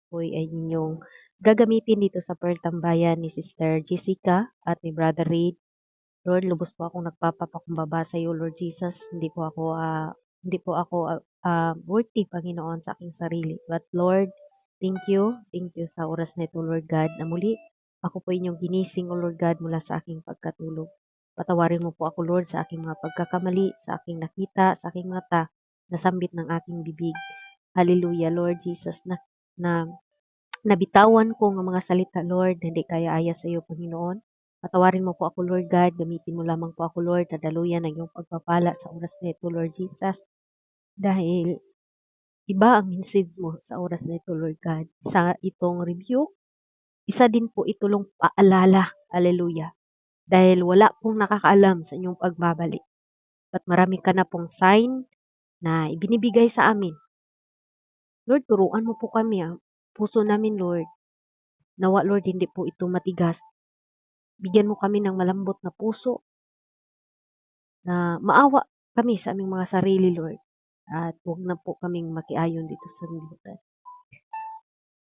po ay inyong gagamitin dito sa Pearl Tambayan ni Sister Jessica at ni Brother Reid. Lord, lubos po akong nagpapapakumbaba sa iyo, Lord Jesus. Hindi po ako worthy, Panginoon, sa aking sarili. But Lord, thank you. Thank you sa oras na ito, Lord God, na muli ako po inyong ginising, O Lord God, mula sa aking pagkatulog. Patawarin mo po ako, Lord, sa aking mga pagkakamali, sa aking nakita, sa aking mata, nasambit ng aking bibig. Hallelujah, Lord Jesus, na nabitawan ko ng mga salita, Lord, na hindi kaya-aya sa iyo, Panginoon. Patawarin mo po ako, Lord God. Gamitin mo lamang po ako, Lord, na daluyan ng iyong pagpapala sa oras na ito, Lord Jesus. Dahil iba ang message mo sa oras na ito, Lord God. Sa itong review, isa din po itulong paalala. Hallelujah. Dahil wala pong nakakaalam sa inyong pagbabalik. At marami ka na pong sign na ibinibigay sa amin. Lord, turuan mo po kami ang puso namin, Lord. Nawa, Lord, hindi po ito matigas. Bigyan mo kami ng malambot na puso na maawa kami sa aming mga sarili, Lord. At huwag na po kaming makiayon dito sa libutan.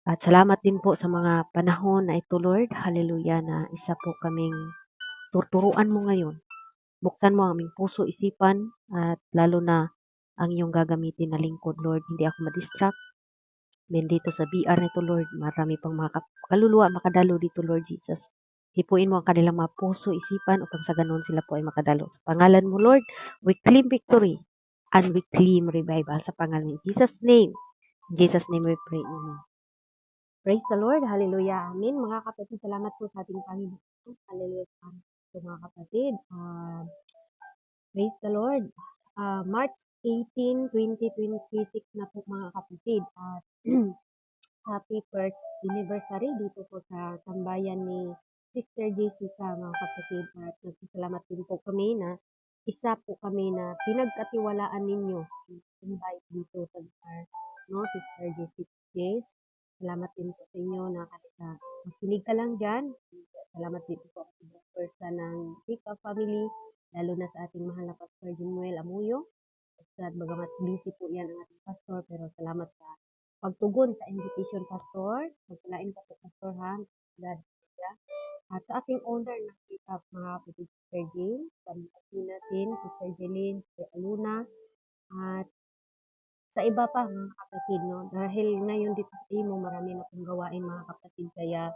At salamat din po sa mga panahon na ito, Lord. Hallelujah, na isa po kaming turuan mo ngayon. Buksan mo ang aming puso, isipan, at lalo na ang iyong gagamitin na lingkod, Lord. Hindi ako madistract. Bendito sa BR na ito, Lord. Marami pang mga kaluluwa makadalo dito, Lord Jesus. Hipuin mo ang kanilang mga puso, isipan, upang sa ganun sila po ay makadalo. Sa pangalan mo, Lord, we claim victory and we claim revival. Sa pangalan ni Jesus' name. In Jesus' name we pray. Amen. Praise the Lord. Hallelujah. Amen. Mga kapatid, salamat po sa ating Panginoon. Hallelujah. So, mga kapatid, praise the Lord. March 18, 2026 na po mga kapatid. At happy first anniversary dito po sa tambayan ni Sister Jessica, mga kapatid. At nagsasalamat din po kami na isa po kami na pinagkatiwalaan ninyo. Invite dito sa no, Sister Jessica. Salamat din po sa inyo na kahit na makinig ka lang dyan. Salamat din po sa person ng Sika family, lalo na sa ating mahal na Pastor Jimuel Amuyo. At bagamat busy po yan ang ating pastor, pero salamat sa pagtugon sa invitation, Pastor. Pagkalain ka po, Pastor, ha? God, at sa ating owner ng Sika, mga kapatid, Sister Jane, sa mga natin, Sister Jeline, Sister Aluna, at sa iba pa mga kapatid, no? Dahil ngayon dito sa Imo, marami na pong gawain mga kapatid, kaya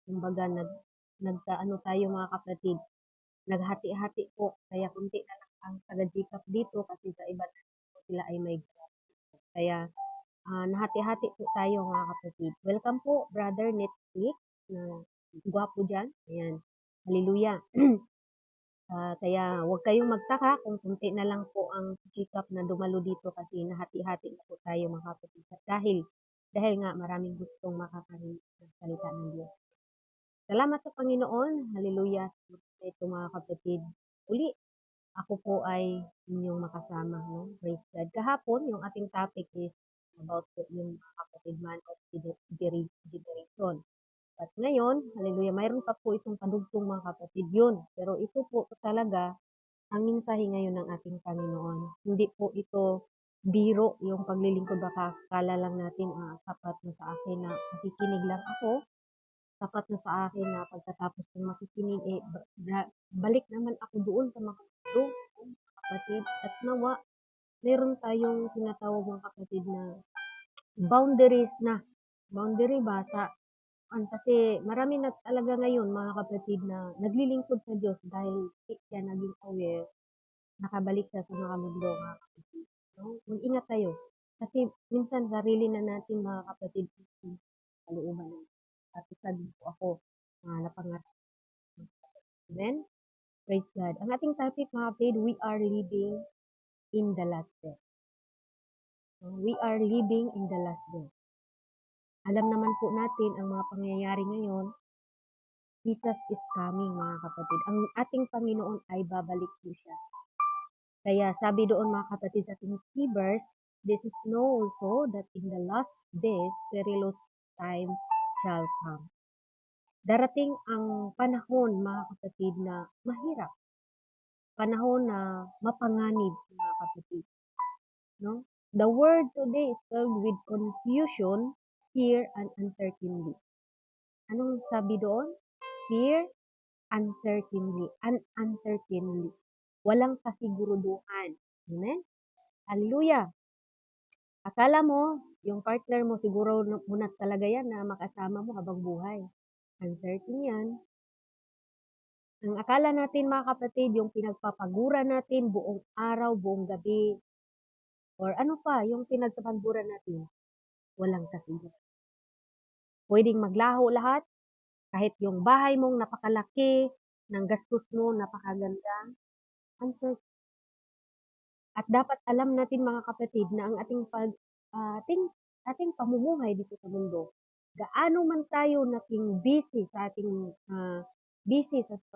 kumbaga nagkaano tayo mga kapatid, naghati-hati po, kaya kunti na lang ang taga-GCAP dito kasi sa iba na sila ay may grab. Kaya nahati-hati po tayo mga kapatid. Welcome po, Brother Netflix, na gwapo dyan. Ayan. Hallelujah. Kaya huwag kayong magtaka kung kunti na lang po ang GCAP na dumalo dito kasi nahati-hati na po tayo mga kapatid. Dahil nga maraming gustong makakarinig ng salita ng Diyos. Salamat sa Panginoon. Hallelujah. Sa ito mga kapatid. Uli, ako po ay inyong makasama. No? Praise God. Kahapon, yung ating topic is about yung mga kapatid man of generation. At ngayon, hallelujah, mayroon pa po itong padugtong mga kapatid yun. Pero ito po talaga ang mensahe ngayon ng ating Panginoon. Hindi po ito biro yung paglilingkod. Baka kala lang natin, sapat na sa akin na makikinig lang ako. Sapat na sa akin na pagkatapos ng makikinig, balik naman ako doon sa mga kapatid. At nawa, meron tayong tinatawag mga kapatid na boundaries na. Boundary ba sa kasi marami na talaga ngayon mga kapatid na naglilingkod sa Diyos dahil siya naging aware, nakabalik sa mga mundo mga kapatid. No? Mag-ingat tayo. Kasi minsan sarili na natin mga kapatid kalooban ng at isa din po ako napangarap. Amen? Praise God. Ang ating topic mga kapatid, we are living in the last day. We are living in the last day. Alam naman po natin ang mga pangyayari ngayon. Jesus is coming mga kapatid. Ang ating Panginoon ay babalik po siya. Kaya sabi doon mga kapatid sa ating key verse, this is know also that in the last days, perilous time shall come. Darating ang panahon mga kapatid na mahirap. Panahon na mapanganib mga kapatid. No? The world today is filled with confusion fear and uncertainty. Anong sabi doon? Fear, uncertainty. Walang kasiguruduhan. Amen? Hallelujah. Akala mo, yung partner mo siguro muna talaga yan na makasama mo habang buhay. Uncertain yan. Ang akala natin mga kapatid, yung pinagpapagura natin buong araw, buong gabi, or ano pa, yung pinagpapagura natin, walang kasiguro. Pwedeng maglaho lahat, kahit yung bahay mong napakalaki, ng gastos mo napakaganda, uncertain. At dapat alam natin mga kapatid na ang ating pamumuhay dito sa mundo, gaano man tayo nating busy sa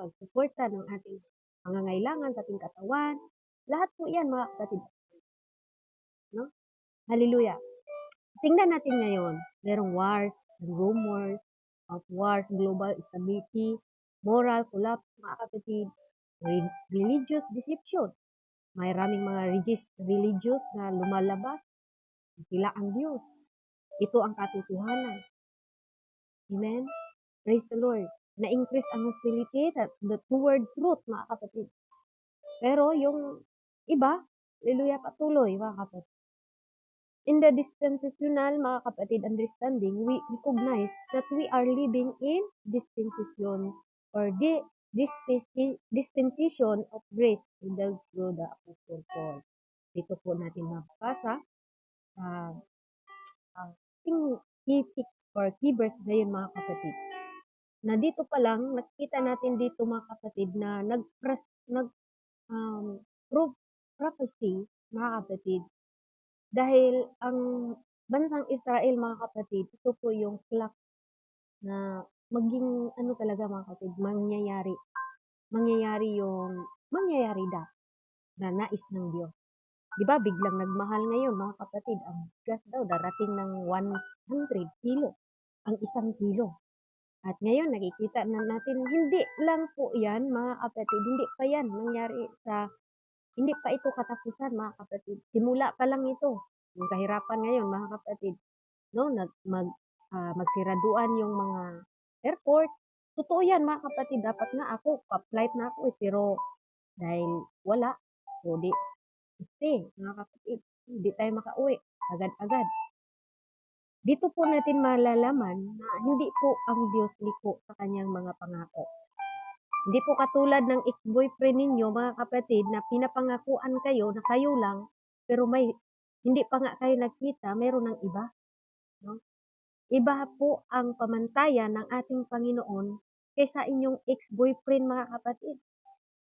pagsuporta ng ating pangangailangan sa ating katawan, lahat po yan mga kapatid. No? Hallelujah. Tingnan natin ngayon, merong wars, rumors of wars, global instability, moral collapse mga kapatid, religious deception. Maraming mga religious na lumalabas, sila ang Diyos. Ito ang katotohanan. Amen? Praise the Lord. Na-increase ang hostility toward truth, mga kapatid. Pero yung iba, hallelujah, patuloy, mga kapatid. In the dispensational, mga kapatid, understanding, we recognize that we are living in dispensation or dispensation of grace indulged through the Apostle Paul. Dito po natin mabasa ang key or key verse ngayon mga kapatid. Na dito pa lang, nakikita natin dito mga kapatid na prophecy mga kapatid. Dahil ang bansang Israel mga kapatid, ito po yung clock na maging ano talaga mga kapatid, mangyayari na nais ng Diyos. Di ba biglang nagmahal ngayon mga kapatid, ang gas daw darating ng 100 kilo, ang isang kilo. At ngayon nakikita na natin, hindi lang po yan mga kapatid, hindi pa ito katapusan mga kapatid. Simula pa lang ito, yung kahirapan ngayon mga kapatid. No, magsiraduan yung mga airport. Totoo yan mga kapatid, dapat nga ako, pa-flight na ako pero dahil wala, so mga kapatid, hindi tayo makauwi agad-agad. Dito po natin malalaman na hindi po ang Diyos liko sa kanyang mga pangako. Hindi po katulad ng ex-boyfriend ninyo mga kapatid na pinapangakuan kayo na kayo lang, pero hindi pa nga kayo nagkita, meron ng iba. No? Iba po ang pamantayan ng ating Panginoon kaysa inyong ex-boyfriend mga kapatid.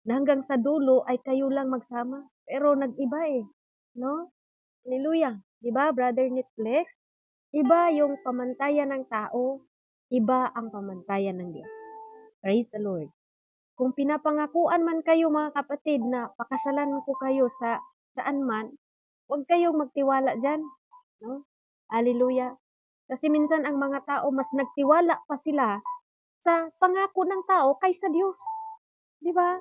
Na hanggang sa dulo ay kayo lang magsama, pero nag-iba eh. No? Hallelujah. Diba, Brother Netflix? Iba yung pamantayan ng tao, iba ang pamantayan ng Diyos. Praise the Lord. Kung pinapangakuan man kayo mga kapatid na pakasalan ko kayo saan man, huwag kayong magtiwala dyan. No? Hallelujah. Kasi minsan ang mga tao mas nagtiwala pa sila sa pangako ng tao kaysa Diyos. Di ba?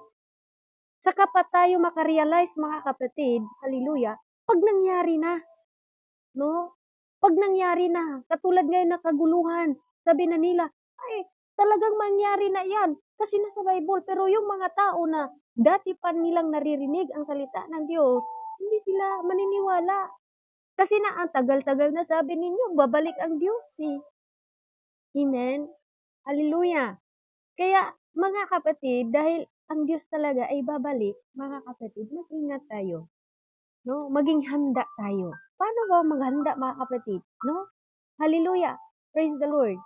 Saka pa tayo makarealize mga kapatid, hallelujah, pag nangyari na. No? Pag nangyari na, katulad ngayon na kaguluhan, sabi na nila, ay, talagang mangyari na yan. Kasi nasa Bible, pero yung mga tao na dati pa nilang naririnig ang salita ng Diyos, hindi sila maniniwala. Kasi na ang tagal-tagal na sabi ninyo, babalik ang Diyos eh. Amen? Hallelujah. Kaya mga kapatid, dahil ang Diyos talaga ay babalik, mga kapatid, mag-ingat tayo. No? Maging handa tayo. Paano ba maghanda mga kapatid? No? Hallelujah. Praise the Lord.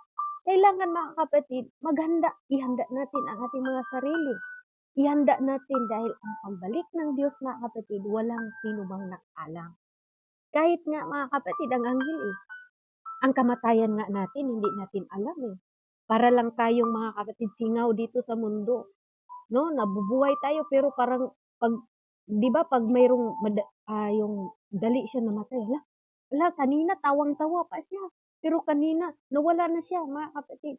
Kailangan mga kapatid, maghanda. Ihanda natin ang ating mga sarili. Ihanda natin dahil ang pagbalik ng Diyos mga kapatid, walang sino bang nakaalam. Kahit nga mga kapatid, ang anghel eh. Ang kamatayan nga natin, hindi natin alam eh. Para lang tayong mga kapatid singaw dito sa mundo. No, nabubuhay tayo pero parang pag 'di ba pag mayroong yung dali siya namatay, kanina tawang-tawa pa siya. Pero kanina nawala na siya, mga kapatid.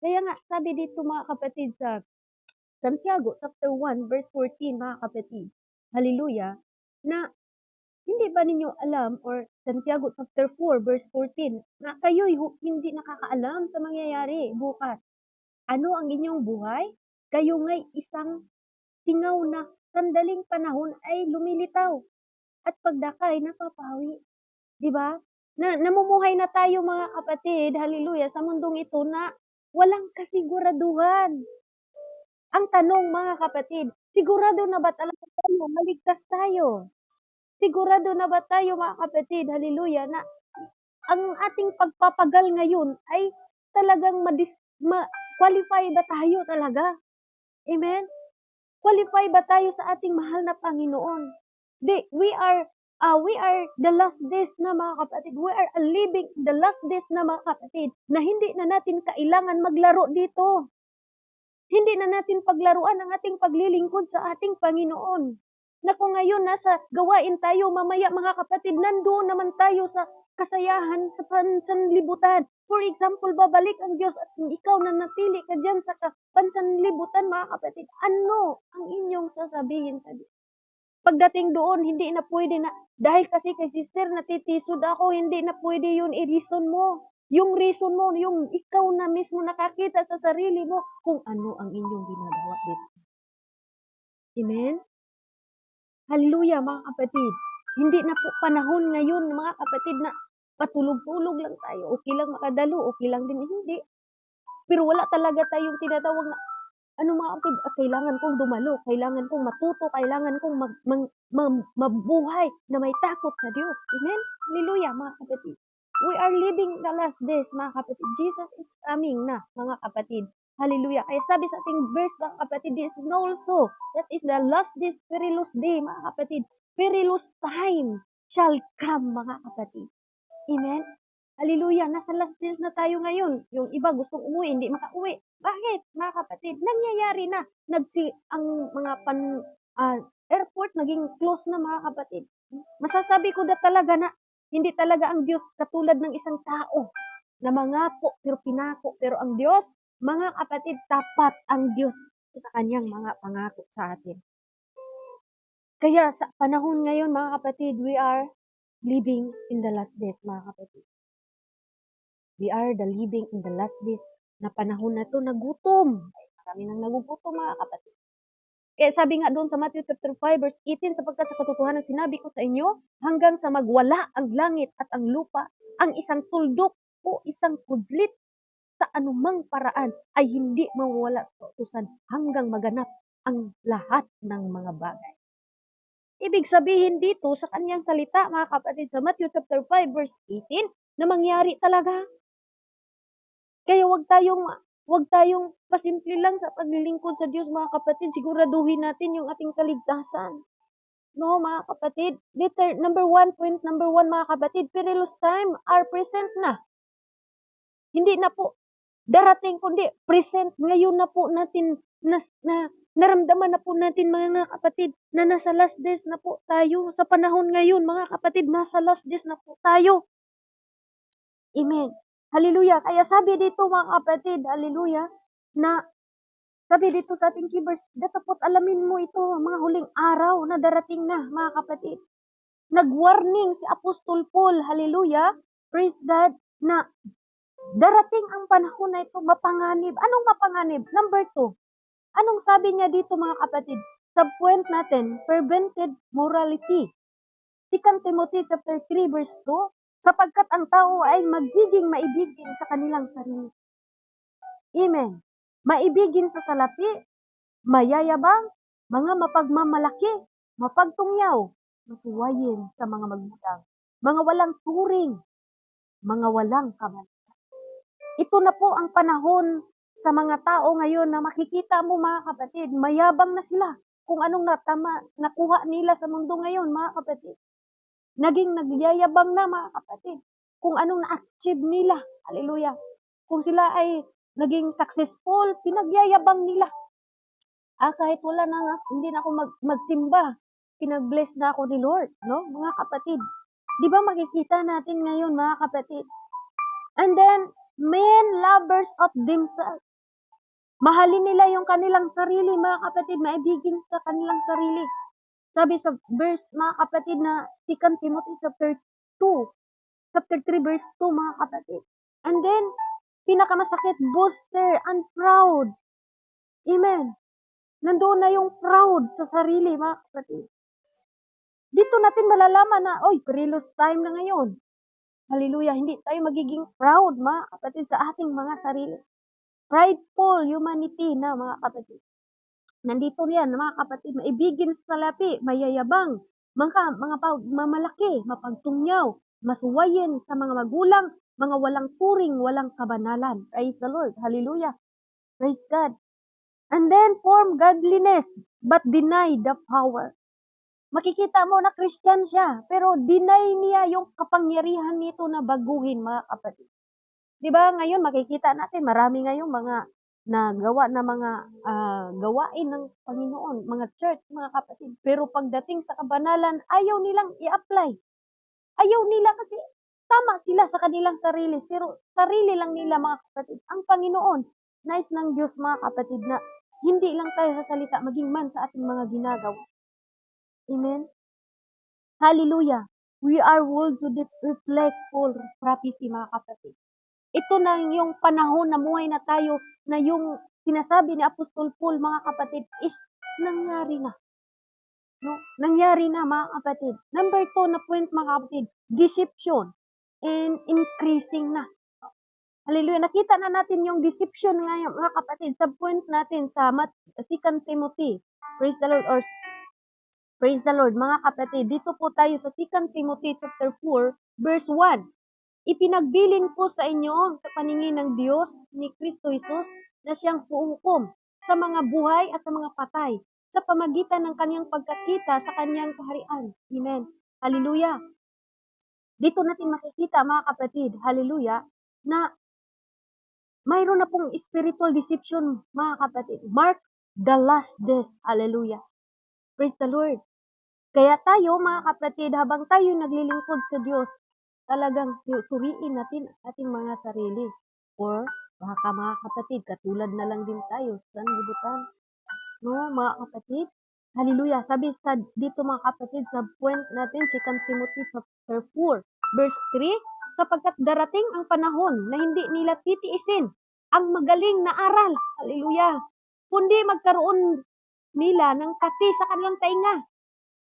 Kaya nga sabi dito mga kapatid sa Santiago chapter 1 verse 14 mga kapatid. Hallelujah, na Hindi ba ninyo alam, or Santiago chapter 4 verse 14, na kayo'y hindi nakakaalam sa mangyayari bukas? Ano ang inyong buhay? Kayo nga'y isang singaw na sandaling panahon ay lumilitaw at pagdakay napapawi. 'Di ba? Namumuhay na tayo mga kapatid, hallelujah, sa mundong ito na walang kasiguraduhan. Ang tanong mga kapatid, sigurado na ba talaga tayo maligtas tayo? Sigurado na ba tayo mga kapatid, hallelujah, na ang ating pagpapagal ngayon ay talagang qualify ba tayo talaga? Amen? Qualify ba tayo sa ating mahal na Panginoon? We are the last days na mga kapatid. We are living the last days na mga kapatid, na hindi na natin kailangan maglaro dito. Hindi na natin paglaruan ang ating paglilingkod sa ating Panginoon. Na kung ngayon nasa gawain tayo, mamaya mga kapatid, nandoon naman tayo sa kasayahan sa pansanlibutan. For example, babalik ang Diyos at ikaw na napili ka dyan sa pansanlibutan mga kapatid, ano ang inyong sasabihin sa Diyos? Pagdating doon, hindi na pwede na, dahil kasi kay sister natitisod ako, hindi na pwede yun i-reason mo. Yung reason mo, yung ikaw na mismo nakakita sa sarili mo kung ano ang inyong ginagawa dito. Amen? Hallelujah mga kapatid. Hindi na po panahon ngayon mga kapatid na patulog-tulog lang tayo. Okay lang makadalo, okay lang din. Hindi. Pero wala talaga tayong tinatawag na ano mga kapatid, kailangan kong dumalo, kailangan kong matuto, kailangan kong mabuhay na may takot sa Diyos. Amen? Hallelujah mga kapatid. We are living the last days mga kapatid. Jesus is coming na mga kapatid. Hallelujah. Kaya sabi sa ating verse mga kapatid, this is also, that is the last days, perilous day mga kapatid. Perilous time shall come mga kapatid. Amen? Hallelujah, nasa last days na tayo ngayon. Yung iba gustong umuwi, hindi makauwi. Bakit, mga kapatid? Nangyayari na. Ang mga airport naging close na mga kapatid. Masasabi ko na talaga na hindi talaga ang Diyos katulad ng isang tao na mangako pero pinako. Pero ang Diyos, mga kapatid, tapat ang Diyos sa kanyang mga pangako sa atin. Kaya sa panahon ngayon, mga kapatid, we are living in the last days, mga kapatid. We are the living in the last days na panahon na to nagutom. Marami nang nagugutom mga kapatid. Kaya sabi nga doon sa Matthew chapter 5 verse 18, sapagkat sa katotohanan sinabi ko sa inyo, hanggang sa magwala ang langit at ang lupa, ang isang tuldok o isang kudlit sa anumang paraan ay hindi mawawala sa utusan hanggang maganap ang lahat ng mga bagay. Ibig sabihin dito sa kanyang salita mga kapatid sa Matthew chapter 5 verse 18 na mangyari talaga. Kaya wag tayong pasimple lang sa paglilingkod sa Diyos mga kapatid. Siguraduhin natin yung ating kaligtasan. No, mga kapatid. Number one mga kapatid, perilous time are present na. Hindi na po darating kundi present. Ngayon na po natin naramdaman na po natin mga kapatid na nasa last days na po tayo. Sa panahon ngayon mga kapatid, nasa last days na po tayo. Amen. Hallelujah. Kaya sabi dito mga kapatid, hallelujah, na sabi dito sa ating keyverse, datapot alamin mo ito, mga huling araw na darating na mga kapatid. Nag-warning si Apostol Paul, hallelujah, praise God, na darating ang panahon na ito, mapanganib. Anong mapanganib? Number 2. Anong sabi niya dito mga kapatid? Subpoint natin, prevented morality. 2 Timothy chapter 3 verse 2, sapagkat ang tao ay magiging maibigin sa kanilang sarili. Amen. Maibigin sa salapi, mayayabang, mga mapagmamalaki, mapagtungyaw, masuwayin sa mga magmudang, mga walang turing, mga walang kabalikan. Ito na po ang panahon sa mga tao ngayon na makikita mo mga kapatid, mayabang na sila kung anong nakuha nila sa mundo ngayon mga kapatid. Naging nagyayabang na mga kapatid kung anong na-achieve nila. Hallelujah. Kung sila ay naging successful, pinagyayabang nila. Kahit wala na nga, hindi na ako magsimba, pinag-bless na ako ni Lord, no? Mga kapatid. Di ba makikita natin ngayon mga kapatid? And then, men lovers of themselves. Mahalin nila yung kanilang sarili, mga kapatid, maibigin sa kanilang sarili. Sabi sa verse, mga kapatid, na 2 Timothy chapter 2, chapter 3, verse 2, mga kapatid. And then, pinakamasakit, boaster and proud. Amen. Nandoon na yung proud sa sarili, mga kapatid. Dito natin malalaman na, oy, perilous time na ngayon. Hallelujah. Hindi tayo magiging proud, mga kapatid, sa ating mga sarili. Prideful humanity na, mga kapatid. Nandito yan, mga kapatid, maibigin sa lapi, mayayabang, mga mamalaki, mapagtungyaw, masuwayin sa mga magulang, mga walang turing, walang kabanalan. Praise the Lord. Hallelujah. Praise God. And then form godliness, but deny the power. Makikita mo na Christian siya, pero deny niya yung kapangyarihan nito na baguhin, mga kapatid. Di ba ngayon makikita natin marami ngayong mga nagawa na mga gawain ng Panginoon, mga church, mga kapatid. Pero pagdating sa kabanalan, ayaw nilang i-apply. Ayaw nila kasi tama sila sa kanilang sarili. Pero sarili lang nila, mga kapatid. Ang Panginoon, nais ng Diyos, mga kapatid, na hindi lang tayo sa salita, maging man sa ating mga ginagawa. Amen? Hallelujah. We are world to reflect full prophecy, mga kapatid. Ito na yung panahon na muhay na tayo na yung sinasabi ni Apostol Paul, mga kapatid, is nangyari na. No? Nangyari na, mga kapatid. Number 2 na point, mga kapatid, deception and increasing na. Hallelujah. Nakita na natin yung deception ngayon, mga kapatid, sa point natin sa 2 Timothy. Praise the Lord, or praise the Lord, mga kapatid. Dito po tayo sa 2 Timothy chapter 4, verse 1. Ipinagbilin ko sa inyo sa paningin ng Diyos ni Kristo Jesus na siyang huhukom sa mga buhay at sa mga patay sa pamagitan ng kanyang pagkakita sa kanyang kaharian. Amen. Hallelujah. Dito natin makikita, mga kapatid, hallelujah, na mayroon na pong spiritual deception, mga kapatid. Mark the last days. Hallelujah. Praise the Lord. Kaya tayo, mga kapatid, habang tayo naglilingkod sa Diyos, talagang suriin natin ating mga sarili. Or baka, mga kapatid, katulad na lang din tayo sa sanlibutan. No, mga kapatid? Hallelujah. Sabi sa dito, mga kapatid, sa point natin, 2 Timothy chapter 4, verse 3, sapagkat darating ang panahon na hindi nila titiisin ang magaling na aral. Hallelujah. Kundi magkaroon nila ng pati sa kanilang tainga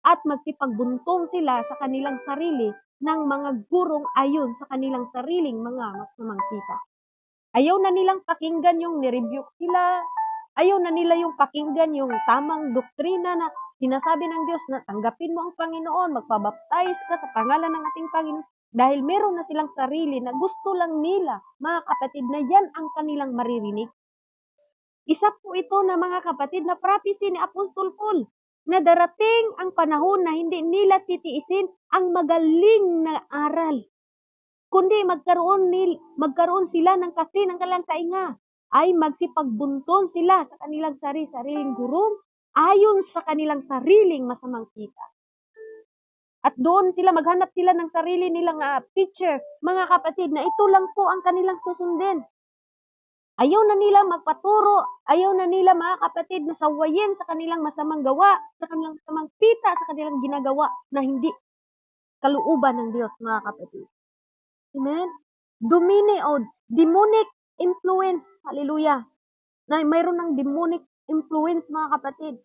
at magsipagbuntung sila sa kanilang sarili ng mga gurong ayon sa kanilang sariling mga masamang kita. Ayaw na nilang pakinggan yung nirebuke sila. Ayaw na nila yung pakinggan yung tamang doktrina na sinasabi ng Diyos na tanggapin mo ang Panginoon, magpabaptize ka sa pangalan ng ating Panginoon. Dahil meron na silang sarili na gusto lang nila, mga kapatid, na yan ang kanilang maririnig. Isa po ito na, mga kapatid, na prophecy ni Apostol Paul na darating ang panahon na hindi nila titiisin ang magaling na aral. Kundi magkaroon sila ng kasi ng kanilang tainga. Ay magsipagbunton sila sa kanilang sariling gurong ayon sa kanilang sariling masamang kita. At doon sila maghanap sila ng sarili nilang teacher, mga kapatid, na ito lang po ang kanilang susundin. Ayaw na nila magpaturo, ayaw na nila, mga kapatid, na sawayin sa kanilang masamang gawa, sa kanilang masamang pita, sa kanilang ginagawa na hindi kaluuban ng Diyos, mga kapatid. Amen? Demonic influence, hallelujah, na mayroon ng demonic influence, mga kapatid.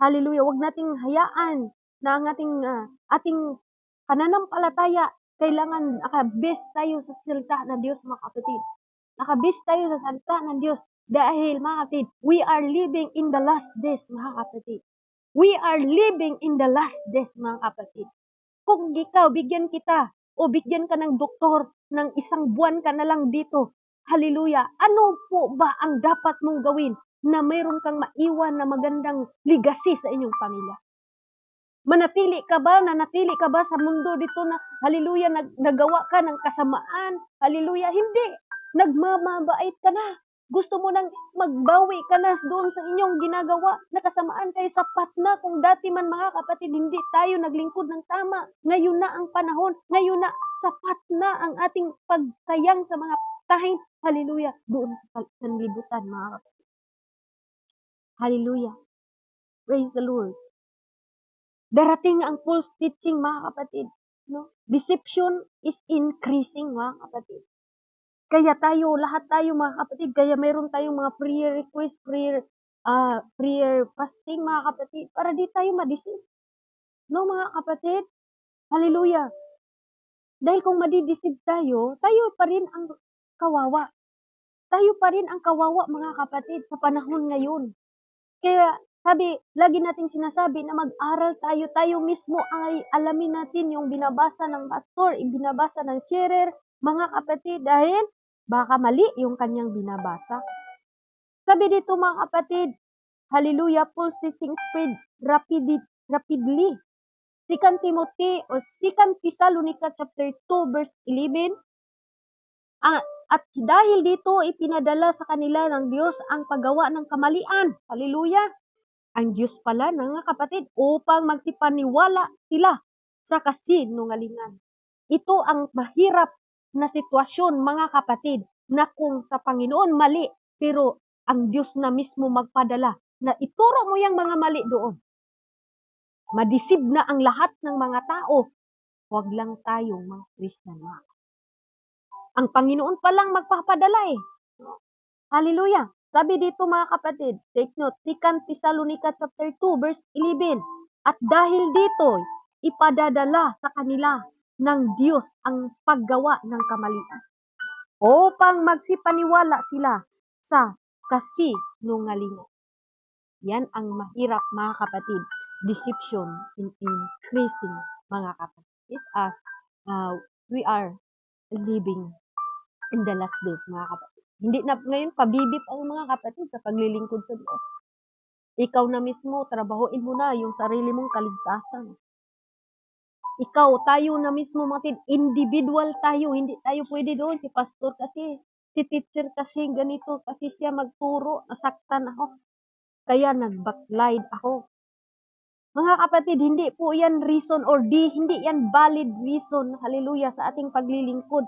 Hallelujah, huwag nating hayaan na ang ating pananampalataya, kailangan nakabase tayo sa salita ng Diyos, mga kapatid. Nakabase tayo sa salita ng Diyos dahil, mga kapatid, we are living in the last days, mga kapatid. We are living in the last days, mga kapatid. Kung ikaw, bigyan kita o bigyan ka ng doktor ng 1 buwan ka na lang dito, hallelujah, ano po ba ang dapat mong gawin na mayroon kang maiwan na magandang legacy sa inyong pamilya? Nanatili ka ba sa mundo dito na, hallelujah, nagawa ka ng kasamaan? Hallelujah, hindi. Nagmamabait ka na. Gusto mo nang magbawi ka na doon sa inyong ginagawa na kasamaan, kay sapat na. Kung dati man, mga kapatid, hindi tayo naglingkod ng tama. Ngayon na ang panahon. Ngayon na, sapat na ang ating pagsayang sa mga tahin. Hallelujah, doon sa sanlibutan, mga kapatid. Hallelujah. Praise the Lord. Darating ang false teaching, mga kapatid. No? Deception is increasing, mga kapatid. Kaya tayo, lahat tayo mga kapatid, kaya meron tayong mga prayer request, prayer fasting mga kapatid, para di tayo ma-deceive. No mga kapatid? Hallelujah. Dahil kung madideceive tayo, tayo pa rin ang kawawa. Tayo pa rin ang kawawa mga kapatid sa panahon ngayon. Kaya sabi, lagi nating sinasabi na mag-aral tayo. Tayo mismo ay alamin natin yung binabasa ng pastor, binabasa ng sharer, mga kapatid, dahil baka mali yung kanyang binabasa. Sabi dito mga kapatid, hallelujah, false teaching spread rapidly. 2 Timothy o 2 Thessalonica chapter 2 verse 11, at dahil dito ipinadala sa kanila ng Diyos ang paggawa ng kamalian. Hallelujah! Ang Diyos pala mga kapatid upang magtipaniwala sila sa kasinungalingan. Ito ang mahirap na sitwasyon mga kapatid na kung sa Panginoon mali pero ang Diyos na mismo magpadala na ituro mo yung mga mali doon. Madisib na ang lahat ng mga tao. Huwag lang tayong mga Kristiyano. Ang Panginoon pa lang magpapadala eh. Hallelujah! Sabi dito mga kapatid, take note, 2 Thessalonica chapter 2 verse 11. At dahil dito, ipadadala sa kanila ng Diyos ang paggawa ng kamalian upang magsipaniwala sila sa kasinungalingan. Yan ang mahirap mga kapatid. Deception in increasing mga kapatid. It's us, we are living in the last days mga kapatid. Hindi na ngayon pabibip ang mga kapatid sa paglilingkod sa Diyos. Ikaw na mismo, trabahuin mo na yung sarili mong kaligtasan. Ikaw, tayo na mismo mga individual tayo. Hindi tayo pwede doon. Si pastor kasi, si teacher kasi, ganito kasi siya magturo. Nasaktan ako. Kaya nag-backslide ako. Mga kapatid, hindi po yan reason or hindi yan valid reason, hallelujah, sa ating paglilingkod.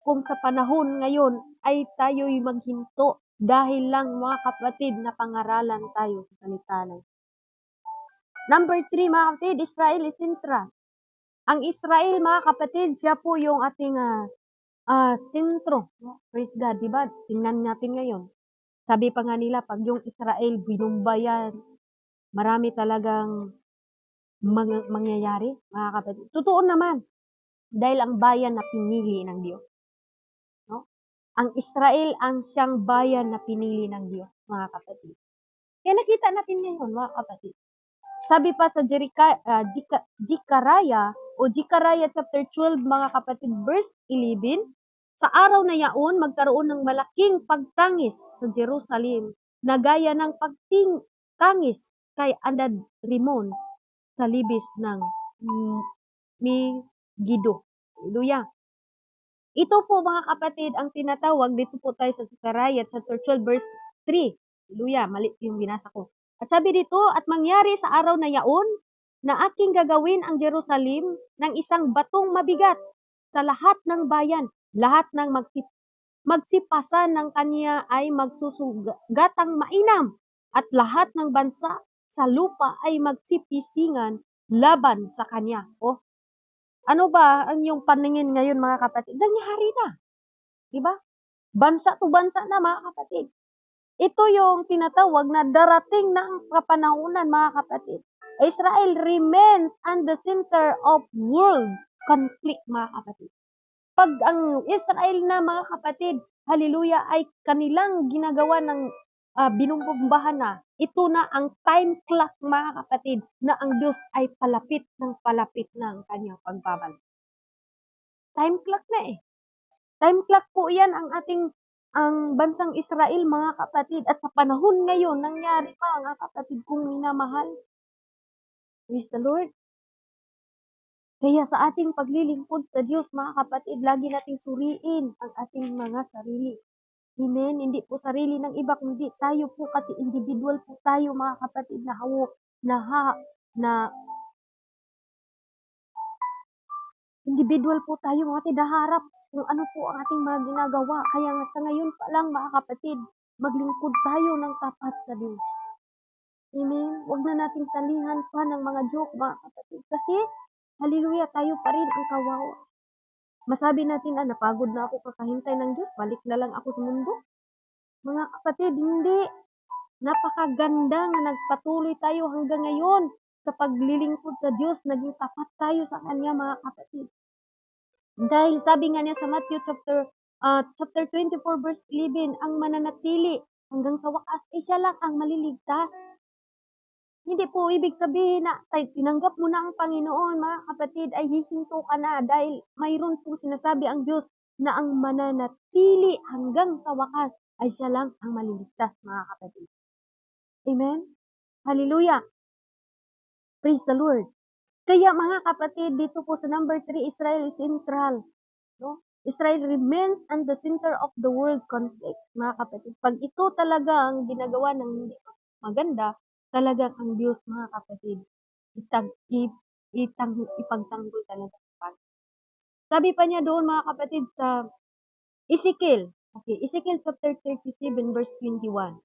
Kung sa panahon ngayon ay tayo'y maghinto dahil lang mga kapatid na pangaralan tayo sa salita ng Number 3 mga kapatid, Israel is central. Ang Israel mga kapatid, siya po yung ating sentro. Praise God, diba? Tingnan natin ngayon. Sabi pa nga nila, pag yung Israel binumbayan, marami talagang mangyayari, mga kapatid. Totoo naman, dahil ang bayan na pinili ng Diyos. No? Ang Israel ang siyang bayan na pinili ng Diyos, mga kapatid. Kaya nakita natin ngayon, mga kapatid. Sabi pa sa Zechariah chapter 12, mga kapatid, verse 11, sa araw na yaon, magkaroon ng malaking pagtangis sa Jerusalem na gaya ng pagtangis kay Adad Rimon sa libis ng Megiddo. Hallelujah. Ito po mga kapatid ang tinatawag, dito po tayo sa Zechariah chapter 12 verse 3. Hallelujah, mali yung binasa ko. At sabi dito, at mangyari sa araw na yaon, na aking gagawin ang Jerusalem ng isang batong mabigat sa lahat ng bayan. Lahat ng magsipasan ng kanya ay magsusugatang mainam. At lahat ng bansa sa lupa ay magsipisingan laban sa kanya. Oh, ano ba ang yung paningin ngayon mga kapatid? Nangyari na. Diba? Bansa to bansa na mga kapatid. Ito yung tinatawag na darating na ang kapanahunan mga kapatid. Israel remains on the center of world conflict mga kapatid. Pag ang Israel na mga kapatid, hallelujah, ay kanilang ginagawa ng binumbumbahan na, ito na ang time clock mga kapatid na ang Diyos ay palapit na ang kanyang pagbabalik. Time clock na eh. Time clock po yan ang bansang Israel mga kapatid. At sa panahon ngayon, nangyari pa mga kapatid kong minamahal. Praise the Lord. Kaya sa ating paglilingkod sa Diyos mga kapatid, lagi nating suriin ang ating mga sarili. Amen. Hindi po sarili ng iba, kundi tayo po kasi individual po tayo mga kapatid na individual po tayo mga kapatid, harap kung ano po ang ating mga ginagawa. Kaya nga sa ngayon pa lang mga kapatid, maglingkod tayo ng tapat sa Diyos. Amen. Huwag na nating salihan pa ng mga joke, mga kapatid. Kasi, hallelujah, tayo pa rin ang kawawa. Masabi natin, napagod na ako kakahintay ng Diyos, balik na lang ako sa mundo. Mga kapatid, hindi. Napakaganda nga nagpatuloy tayo hanggang ngayon sa paglilingkod sa Diyos. Naging tapat tayo sa Kanya, mga kapatid. Dahil sabi nga niya sa Matthew chapter 24 verse 11, ang mananatili hanggang sa wakas, siya lang ang maliligtas. Hindi po ibig sabihin na tinanggap mo na ang Panginoon, mga kapatid, ay hihinto ka na dahil mayroon pong sinasabi ang Diyos na ang mananatili hanggang sa wakas ay siya lang ang maliligtas, mga kapatid. Amen? Hallelujah! Praise the Lord! Kaya mga kapatid, dito po sa number 3, Israel is central. No? Israel remains at the center of the world conflict, mga kapatid. Pag ito talaga ang ginagawa ng hindi maganda, talagang ang Diyos, mga kapatid, ipagtanggol talaga. Sabi pa niya doon, mga kapatid, sa Ezekiel, Ezekiel chapter 37 verse 21.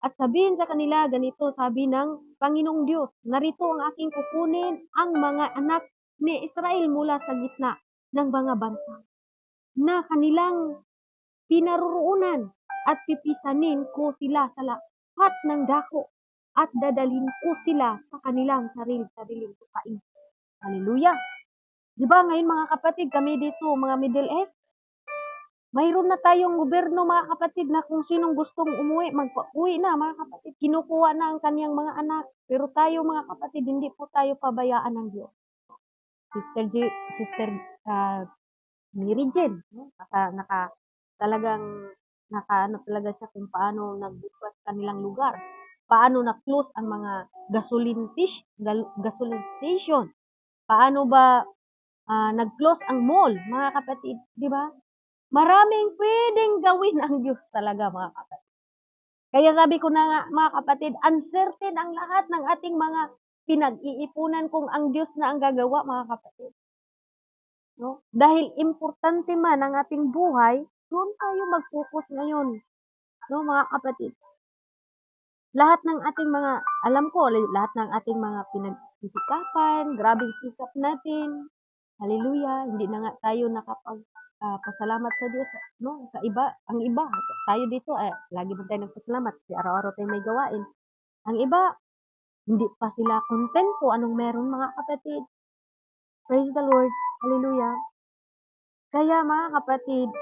At sabihin sa kanila, ganito sabi ng Panginoong Diyos, narito ang aking kukunin ang mga anak ni Israel mula sa gitna ng mga bansa na kanilang pinaroroonan at pipisanin ko sila sa lahat ng dako at dadalhin ko sila sa kanilang sariling lupain. Hallelujah! Di ba ngayon mga kapatid, kami dito, mga Middle East, mayroon na tayong gobyerno, mga kapatid, na kung sinong gustong umuwi, magpa-uwi na, mga kapatid. Kinukuha na ang kaniyang mga anak. Pero tayo, mga kapatid, hindi po tayo pabayaan ng Diyos. Sister Mary Jane, no? Nakaano talaga siya kung paano nagbukas kanilang lugar. Paano na-close ang mga gasoline station. Paano ba nag-close ang mall, mga kapatid, di ba? Maraming pwedeng gawin ang Diyos talaga, mga kapatid. Kaya sabi ko na nga, mga kapatid, uncertain ang lahat ng ating mga pinag-iipunan kung ang Diyos na ang gagawa, mga kapatid. No? Dahil importante man ang ating buhay, doon tayo mag-focus ngayon. No, mga kapatid. Lahat ng ating mga, alam ko, lahat ng ating mga pinagsisikapan, grabing sikap natin, hallelujah, hindi na nga tayo pasalamat sa Diyos, no? Sa iba, ang iba, tayo dito, lagi man tayo nagpasalamat, kasi araw-araw tayo may gawain. Ang iba, hindi pa sila kontento anong meron, mga kapatid. Praise the Lord, hallelujah. Kaya mga kapatid,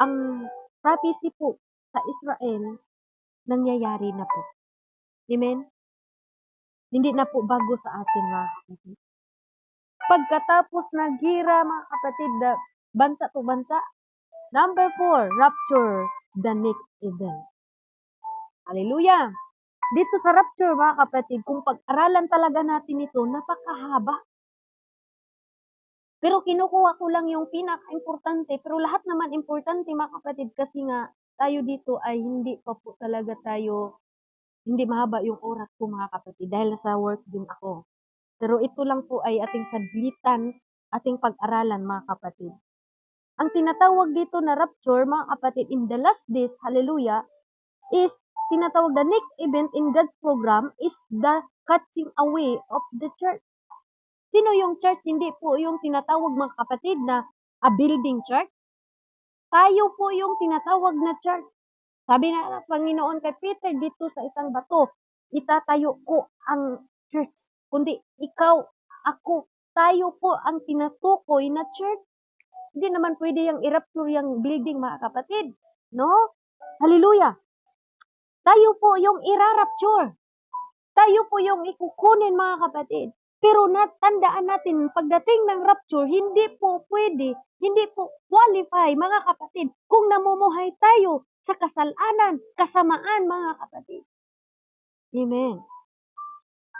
ang prophecy po sa Israel, nangyayari na po. Amen? Hindi na po bago sa atin, mga kapatid. Pagkatapos na gira, mga kapatid, bansa to bansa, number 4, rapture, the next event. Hallelujah! Dito sa rapture, mga kapatid, kung pag-aralan talaga natin ito, napakahaba. Pero kinukuha ko lang yung pinaka-importante, pero lahat naman importante, mga kapatid, kasi nga tayo dito ay hindi pa po talaga tayo, hindi mahaba yung oras ko, mga kapatid, dahil nasa work din ako. Pero ito lang po ay ating saglitan, ating pag-aralan, mga kapatid. Ang tinatawag dito na rapture, mga kapatid, in the last days, hallelujah, is tinatawag the next event in God's program is the catching away of the church. Sino yung church? Hindi po yung tinatawag, mga kapatid, na a building church. Tayo po yung tinatawag na church. Sabi na ng Panginoon kay Peter dito sa isang bato, itatayo ko ang church. Kundi ikaw, ako, tayo po ang tinatukoy na church. Hindi naman pwede yung i-rapture yung building, mga kapatid. No? Hallelujah! Tayo po yung ira-rapture. Tayo po yung ikukunin, mga kapatid. Pero natandaan natin, pagdating ng rapture, hindi po pwede, hindi po qualify, mga kapatid, kung namumuhay tayo sa kasalanan, kasamaan, mga kapatid. Amen.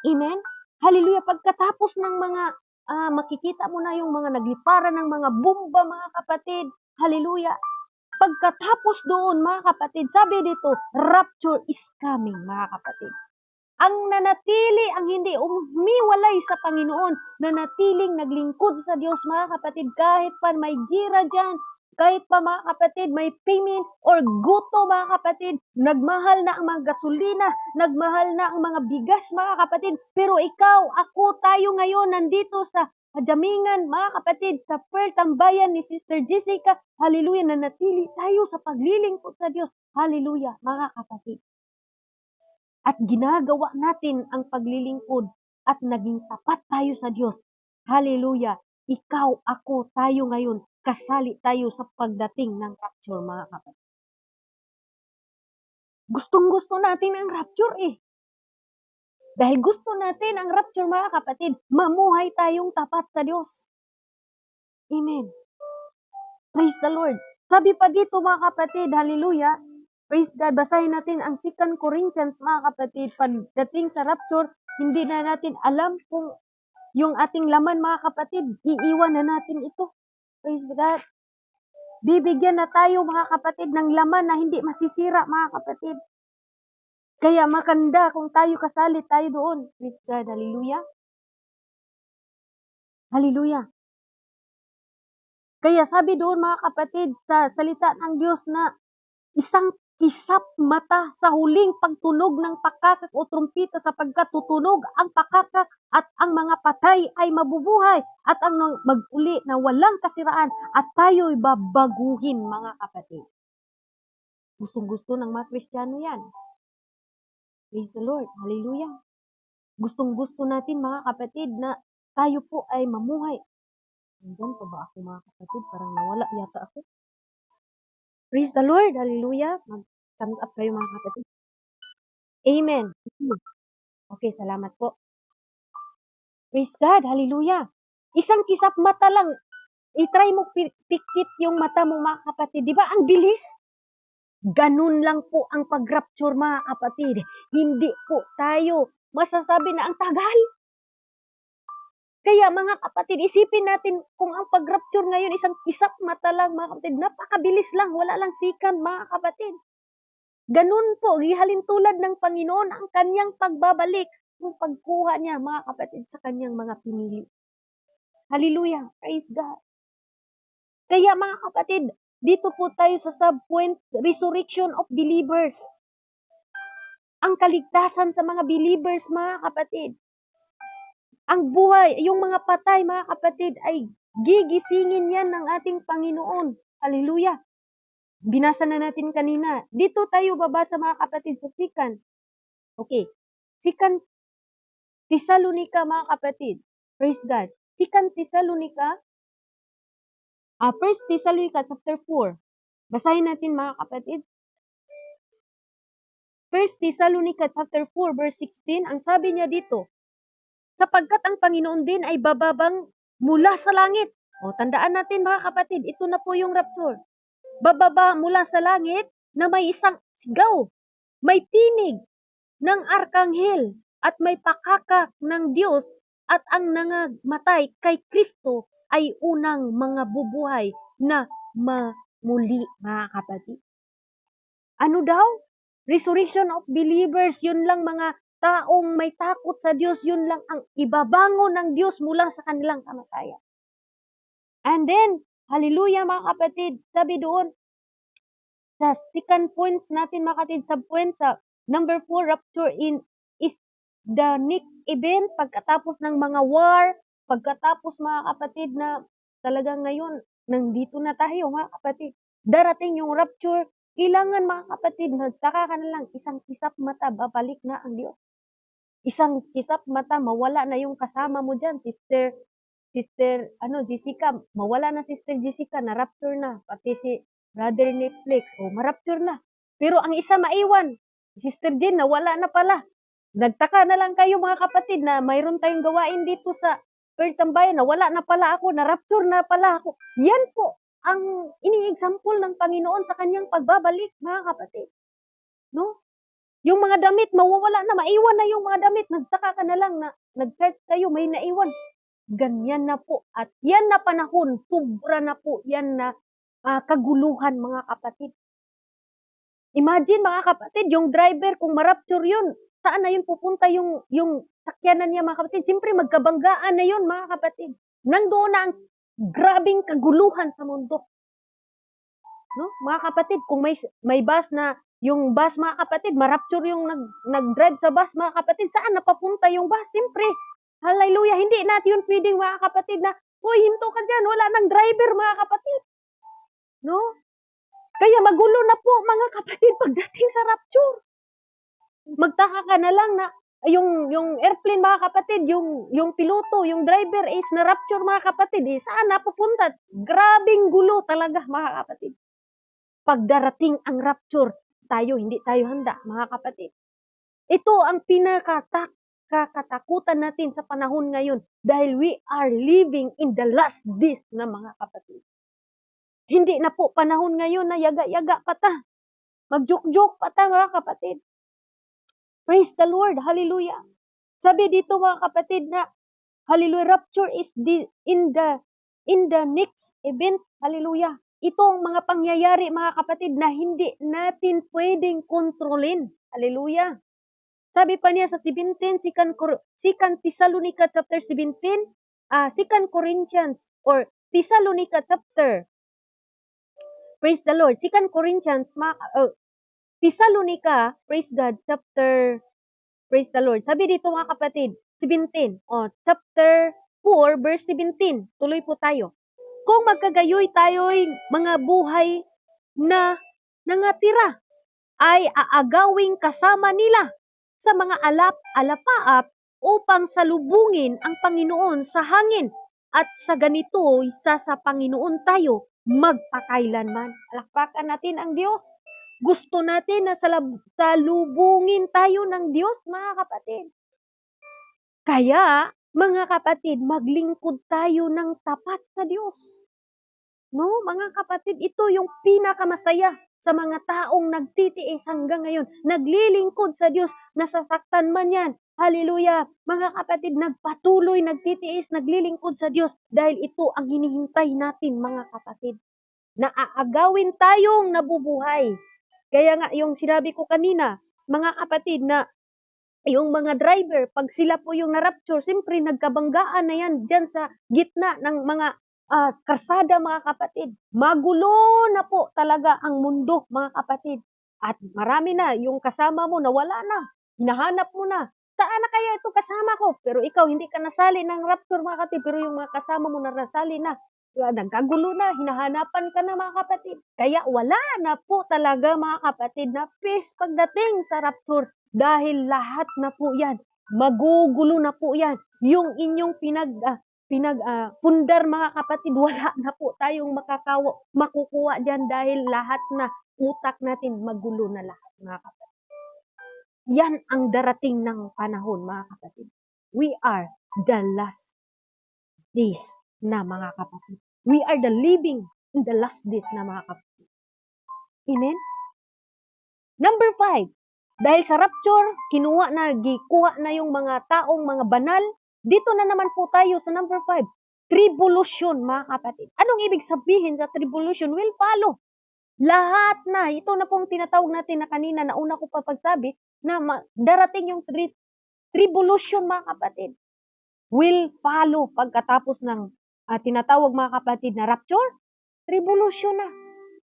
Amen? Hallelujah. Pagkatapos ng mga, makikita mo na yung mga nagliparan ng mga bomba, mga kapatid. Hallelujah. Pagkatapos doon, mga kapatid, sabi dito, rapture is coming, mga kapatid. Ang nanatili, ang hindi umiwalay sa Panginoon, nanatiling naglingkod sa Diyos, mga kapatid, kahit pa may gira dyan, kahit pa mga kapatid, may payment or guto mga kapatid, nagmahal na ang mga gasolina, nagmahal na ang mga bigas mga kapatid, pero ikaw, ako, tayo ngayon nandito sa Damingan, mga kapatid, sa Perth, ang bayan ni Sister Jessica, hallelujah, nanatili tayo sa paglilingkod sa Diyos, hallelujah, mga kapatid. At ginagawa natin ang paglilingkod at naging tapat tayo sa Diyos, hallelujah, ikaw, ako, tayo ngayon, kasali tayo sa pagdating ng rapture, mga kapatid. Gustong-gusto natin ang rapture eh. Dahil gusto natin ang rapture mga kapatid, mamuhay tayong tapat sa Diyos. Amen. Praise the Lord. Sabi pa dito mga kapatid, hallelujah, praise God, basahin natin ang 2 Corinthians mga kapatid, pagdating sa rapture, hindi na natin alam kung yung ating laman mga kapatid, iiwan na natin ito. Praise God. Bibigyan na tayo mga kapatid ng laman na hindi masisira mga kapatid. Kaya maganda kung tayo kasali tayo doon. Praise God. Hallelujah. Hallelujah. Kaya sabi doon mga kapatid sa salita ng Diyos na isang kisap mata sa huling pagtunog ng pakakak o trumpita sapagkat tutunog ang pakakak at ang mga patay ay mabubuhay at ang mag-uli na walang kasiraan at tayo'y babaguhin mga kapatid. Gustong-gusto ng mga Kristiyano yan. Praise the Lord. Hallelujah. Gustong-gusto natin mga kapatid na tayo po ay mamuhay. Nandyan pa ba ako mga kapatid? Parang nawala yata ako. Praise the Lord. Hallelujah. Mag-thumbs up kayo mga kapatid. Amen. Okay, salamat po. Praise God. Hallelujah. Isang kisap mata lang. I-try mo pikit yung mata mo mga kapatid. Di ba? Ang bilis. Ganun lang po ang pag-rapture mga kapatid. Hindi po tayo masasabi na ang tagal. Kaya mga kapatid, isipin natin kung ang pag-rapture ngayon isang kisap mata lang mga kapatid. Napakabilis lang, wala lang sikan mga kapatid. Ganun po, ihalin tulad ng Panginoon ang kanyang pagbabalik, yung pagkuha niya mga kapatid sa kanyang mga pinili. Hallelujah, praise God. Kaya mga kapatid, dito po tayo sa subpoint, resurrection of believers. Ang kaligtasan sa mga believers mga kapatid. Ang buhay, yung mga patay mga kapatid ay gigisingin yan ng ating Panginoon. Hallelujah. Binasa na natin kanina. Dito tayo babasa mga kapatid sa Sikan. Okay. Sikan Tesalonica mga kapatid. Praise God. Sikan Tesalonica. 1 Thessalonica chapter 4. Basahin natin mga kapatid. 1 Thessalonica chapter 4 verse 16. Ang sabi niya dito, sapagkat ang Panginoon din ay bababang mula sa langit. O, tandaan natin mga kapatid, ito na po yung rapture. Bababa mula sa langit na may isang sigaw, may tinig ng arkanghel at may pakakak ng Diyos at ang nangamatay kay Kristo ay unang mga bubuhay na mamuli mga kapatid. Ano daw? Resurrection of believers, yun lang mga taong may takot sa Diyos, yun lang ang ibabangon ng Diyos mula sa kanilang kamatayan. And then, hallelujah mga kapatid, sabi doon, sa second points natin mga kapatid, subpoint sa number 4, rapture is the next event pagkatapos ng mga war, pagkatapos mga kapatid na talagang ngayon, nandito na tayo mga kapatid. Darating yung rapture, kailangan mga kapatid, nagtaka ka na lang, isang kisap mata, babalik na ang Diyos. Isang kisap mata, mawala na yung kasama mo dyan, Sister Jessica, mawala na Sister Jessica, na rapture na, pati si Brother Netflix, ma-rapture na. Pero ang isa maiwan, Sister Jen, nawala na pala. Nagtaka na lang kayo mga kapatid na mayroon tayong gawain dito sa Perth Tambayan, nawala na pala ako, na-rapture na pala ako. Yan po ang ini-example ng Panginoon sa kanyang pagbabalik mga kapatid. No? Yung mga damit, mawawala na, maiwan na yung mga damit. Nagtaka ka na lang na nag-search kayo, may naiwan. Ganyan na po. At yan na panahon, sobra na po yan na kaguluhan mga kapatid. Imagine mga kapatid, yung driver, kung ma-rapture yun, saan na yun pupunta yung sakyanan niya mga kapatid? Siyempre magkabanggaan na yun mga kapatid. Nandoon na ang grabing kaguluhan sa mundo. No? Mga kapatid, kung may bus na, yung bus mga kapatid, ma-rapture yung nag-drive sa bus mga kapatid, saan napapunta yung bus? Siyempre, hallelujah, hindi natin yun pwedeng mga kapatid na, hoy, hinto ka dyan, wala nang driver mga kapatid. No? Kaya magulo na po mga kapatid pagdating sa rapture. Magtaka ka na lang na yung airplane mga kapatid, yung piloto, yung driver is na-rapture mga kapatid. Saan napupunta? Grabing gulo talaga mga kapatid. Pagdarating ang rapture, hindi tayo handa mga kapatid. Ito ang pinakatakutan natin sa panahon ngayon dahil we are living in the last days na mga kapatid. Hindi na po panahon ngayon na yaga-yaga pa ta. Mag-joke-joke pa ta mga kapatid. Praise the Lord. Hallelujah. Sabi dito mga kapatid na hallelujah, rapture is in the next event. Hallelujah. Ito ang mga pangyayari mga kapatid na hindi natin pwedeng kontrolin. Hallelujah. Sabi pa niya sa 17, 2 Thessalonica chapter 17, 2 Corinthians or Thessalonica chapter, praise the Lord, 2 Corinthians, Thessalonica, praise God, chapter, praise the Lord. Sabi dito mga kapatid, 17, chapter 4, verse 17. Tuloy po tayo. Kung magkagayoy tayo'y mga buhay na nangatira, ay aagawing kasama nila sa mga alapaap upang salubungin ang Panginoon sa hangin at sa ganito sa Panginoon tayo magpakailanman. Alakpakan natin ang Diyos. Gusto natin na salubungin tayo ng Diyos mga kapatid. Kaya mga kapatid, maglingkod tayo ng tapat sa Diyos. No, mga kapatid, ito yung pinakamasaya sa mga taong nagtitiis hanggang ngayon. Naglilingkod sa Diyos, nasasaktan man yan. Hallelujah. Mga kapatid, nagpatuloy, nagtitiis, naglilingkod sa Diyos dahil ito ang hinihintay natin mga kapatid. Na aagawin tayong nabubuhay. Kaya nga yung sinabi ko kanina, mga kapatid, na yung mga driver, pag sila po yung na-rapture, siyempre nagkabanggaan na yan dyan sa gitna ng mga karsada mga kapatid. Magulo na po talaga ang mundo mga kapatid. At marami na, yung kasama mo nawala na, hinahanap mo na. Saan na kaya ito kasama ko? Pero ikaw hindi ka nasali ng rapture mga kapatid, pero yung mga kasama mo na nasali na. Nagkagulo na, hinahanapan ka na mga kapatid. Kaya wala na po talaga mga kapatid na peace pagdating sa rapture. Dahil lahat na po yan, magugulo na po yan. Yung inyong pundar mga kapatid, wala na po tayong makukuha dyan dahil lahat na utak natin magulo na lahat mga kapatid. Yan ang darating ng panahon mga kapatid. We are the last days na mga kapatid. We are the living in the last days na mga kapatid. Amen? Number 5. Dahil sa rapture, gikuha na yung mga taong mga banal. Dito na naman po tayo sa number 5. Tribulation, mga kapatid. Anong ibig sabihin sa tribulation? Will follow. Lahat na, ito na pong tinatawag natin na kanina, na una ko pa pagsabi, na darating yung tribulation, mga kapatid. Will follow pagkatapos ng tinatawag mga kapatid na rapture. Tribulation na.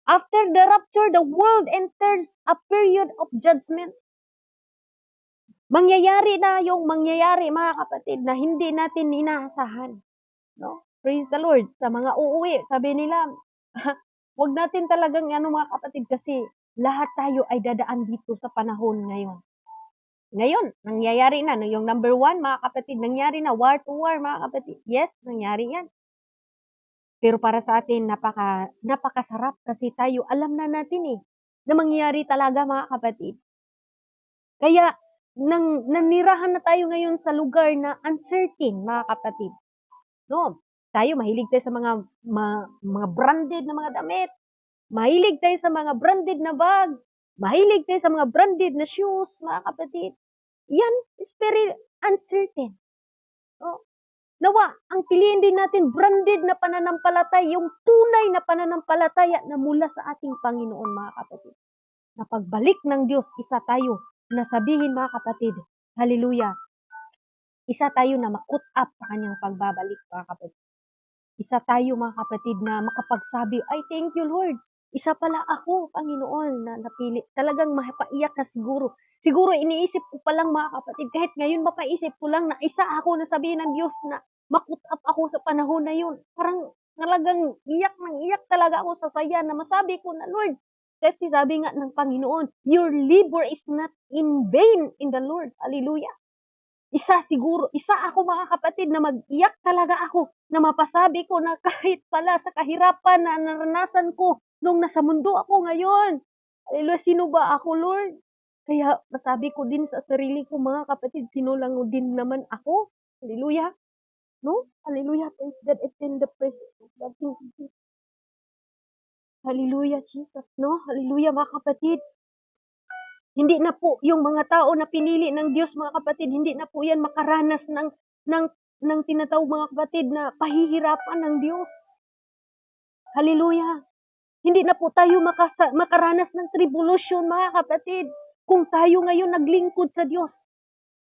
After the rapture, the world enters a period of judgment. Mangyayari na yung mangyayari mga kapatid na hindi natin inaasahan. No? Praise the Lord. Sa mga uuwi, sabi nila, wag natin talagang mga kapatid kasi lahat tayo ay dadaan dito sa panahon ngayon. Ngayon, nangyayari na. Yung number 1, mga kapatid, nangyari na. War to war, mga kapatid. Yes, nangyari yan. Pero para sa atin, napakasarap kasi tayo, alam na natin na mangyayari talaga mga kapatid. Kaya, nanirahan na tayo ngayon sa lugar na uncertain mga kapatid. No? Tayo, mahilig tayo sa mga branded na mga damit. Mahilig tayo sa mga branded na bag. Mahilig tayo sa mga branded na shoes, mga kapatid. Yan is very uncertain. No? Nawa, ang piliin din natin branded na pananampalataya, yung tunay na pananampalataya na mula sa ating Panginoon, mga kapatid. Na pagbalik ng Diyos, isa tayo na sabihin, mga kapatid, hallelujah, isa tayo na makut up sa kanyang pagbabalik, mga kapatid. Isa tayo, mga kapatid, na makapagsabi, ay thank you Lord, Isa pala ako, Panginoon, na napili. Talagang mapaiyak ka siguro. Siguro iniisip ko pa lang mga kapatid, kahit ngayon mapaisip ko lang na isa ako na sabihin ng Diyos na makutap ako sa panahon na yun. Parang talagang iyak ng iyak talaga ako sa saya na masabi ko na, Lord, kasi sabi nga ng Panginoon, your labor is not in vain in the Lord. Hallelujah. Isa ako mga kapatid na mag-iyak talaga ako na mapasabi ko na kahit pala sa kahirapan na naranasan ko nung nasa mundo ako ngayon. Hallelujah, sino ba ako, Lord? Kaya nasabi ko din sa sarili ko, mga kapatid, sino lang din naman ako? Hallelujah. No? Hallelujah. Praise God. It's in the presence of God. Thank you, Jesus. Hallelujah, Jesus. No? Hallelujah, mga kapatid. Hindi na po yung mga tao na pinili ng Diyos, mga kapatid, hindi na po yan makaranas ng, ng tinatawag, mga kapatid, na pahihirapan ng Diyos. Hallelujah. Hindi na po tayo makaranas ng tribulation, mga kapatid, kung tayo ngayon naglingkod sa Diyos.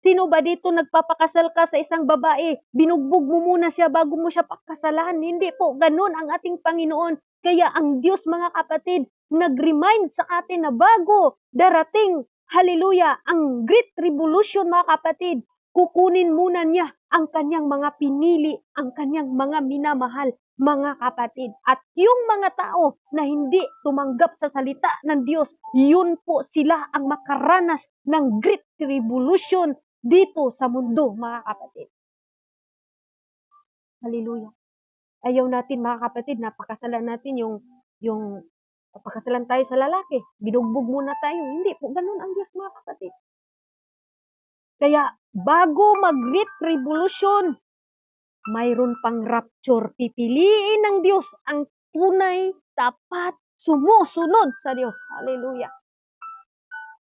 Sino ba dito nagpapakasal ka sa isang babae? Binugbog mo muna siya bago mo siya pakasalan. Hindi po ganun ang ating Panginoon. Kaya ang Diyos, mga kapatid, nag-remind sa atin na bago darating, hallelujah, ang Great Revolution, mga kapatid, kukunin muna niya ang kanyang mga pinili, ang kanyang mga minamahal, mga kapatid. At yung mga tao na hindi tumanggap sa salita ng Diyos, yun po sila ang makaranas ng Great Revolution dito sa mundo, mga kapatid. Hallelujah. Ayaw natin, mga kapatid, napakasalan natin yung pagkasalan tayo sa lalaki. Binugbog muna tayo. Hindi po ganun ang Diyos, mga kapatid. Kaya bago mag-Great Revolution, mayroon pang rapture. Pipiliin ng Diyos ang tunay, tapat, sumusunod sa Diyos. Hallelujah.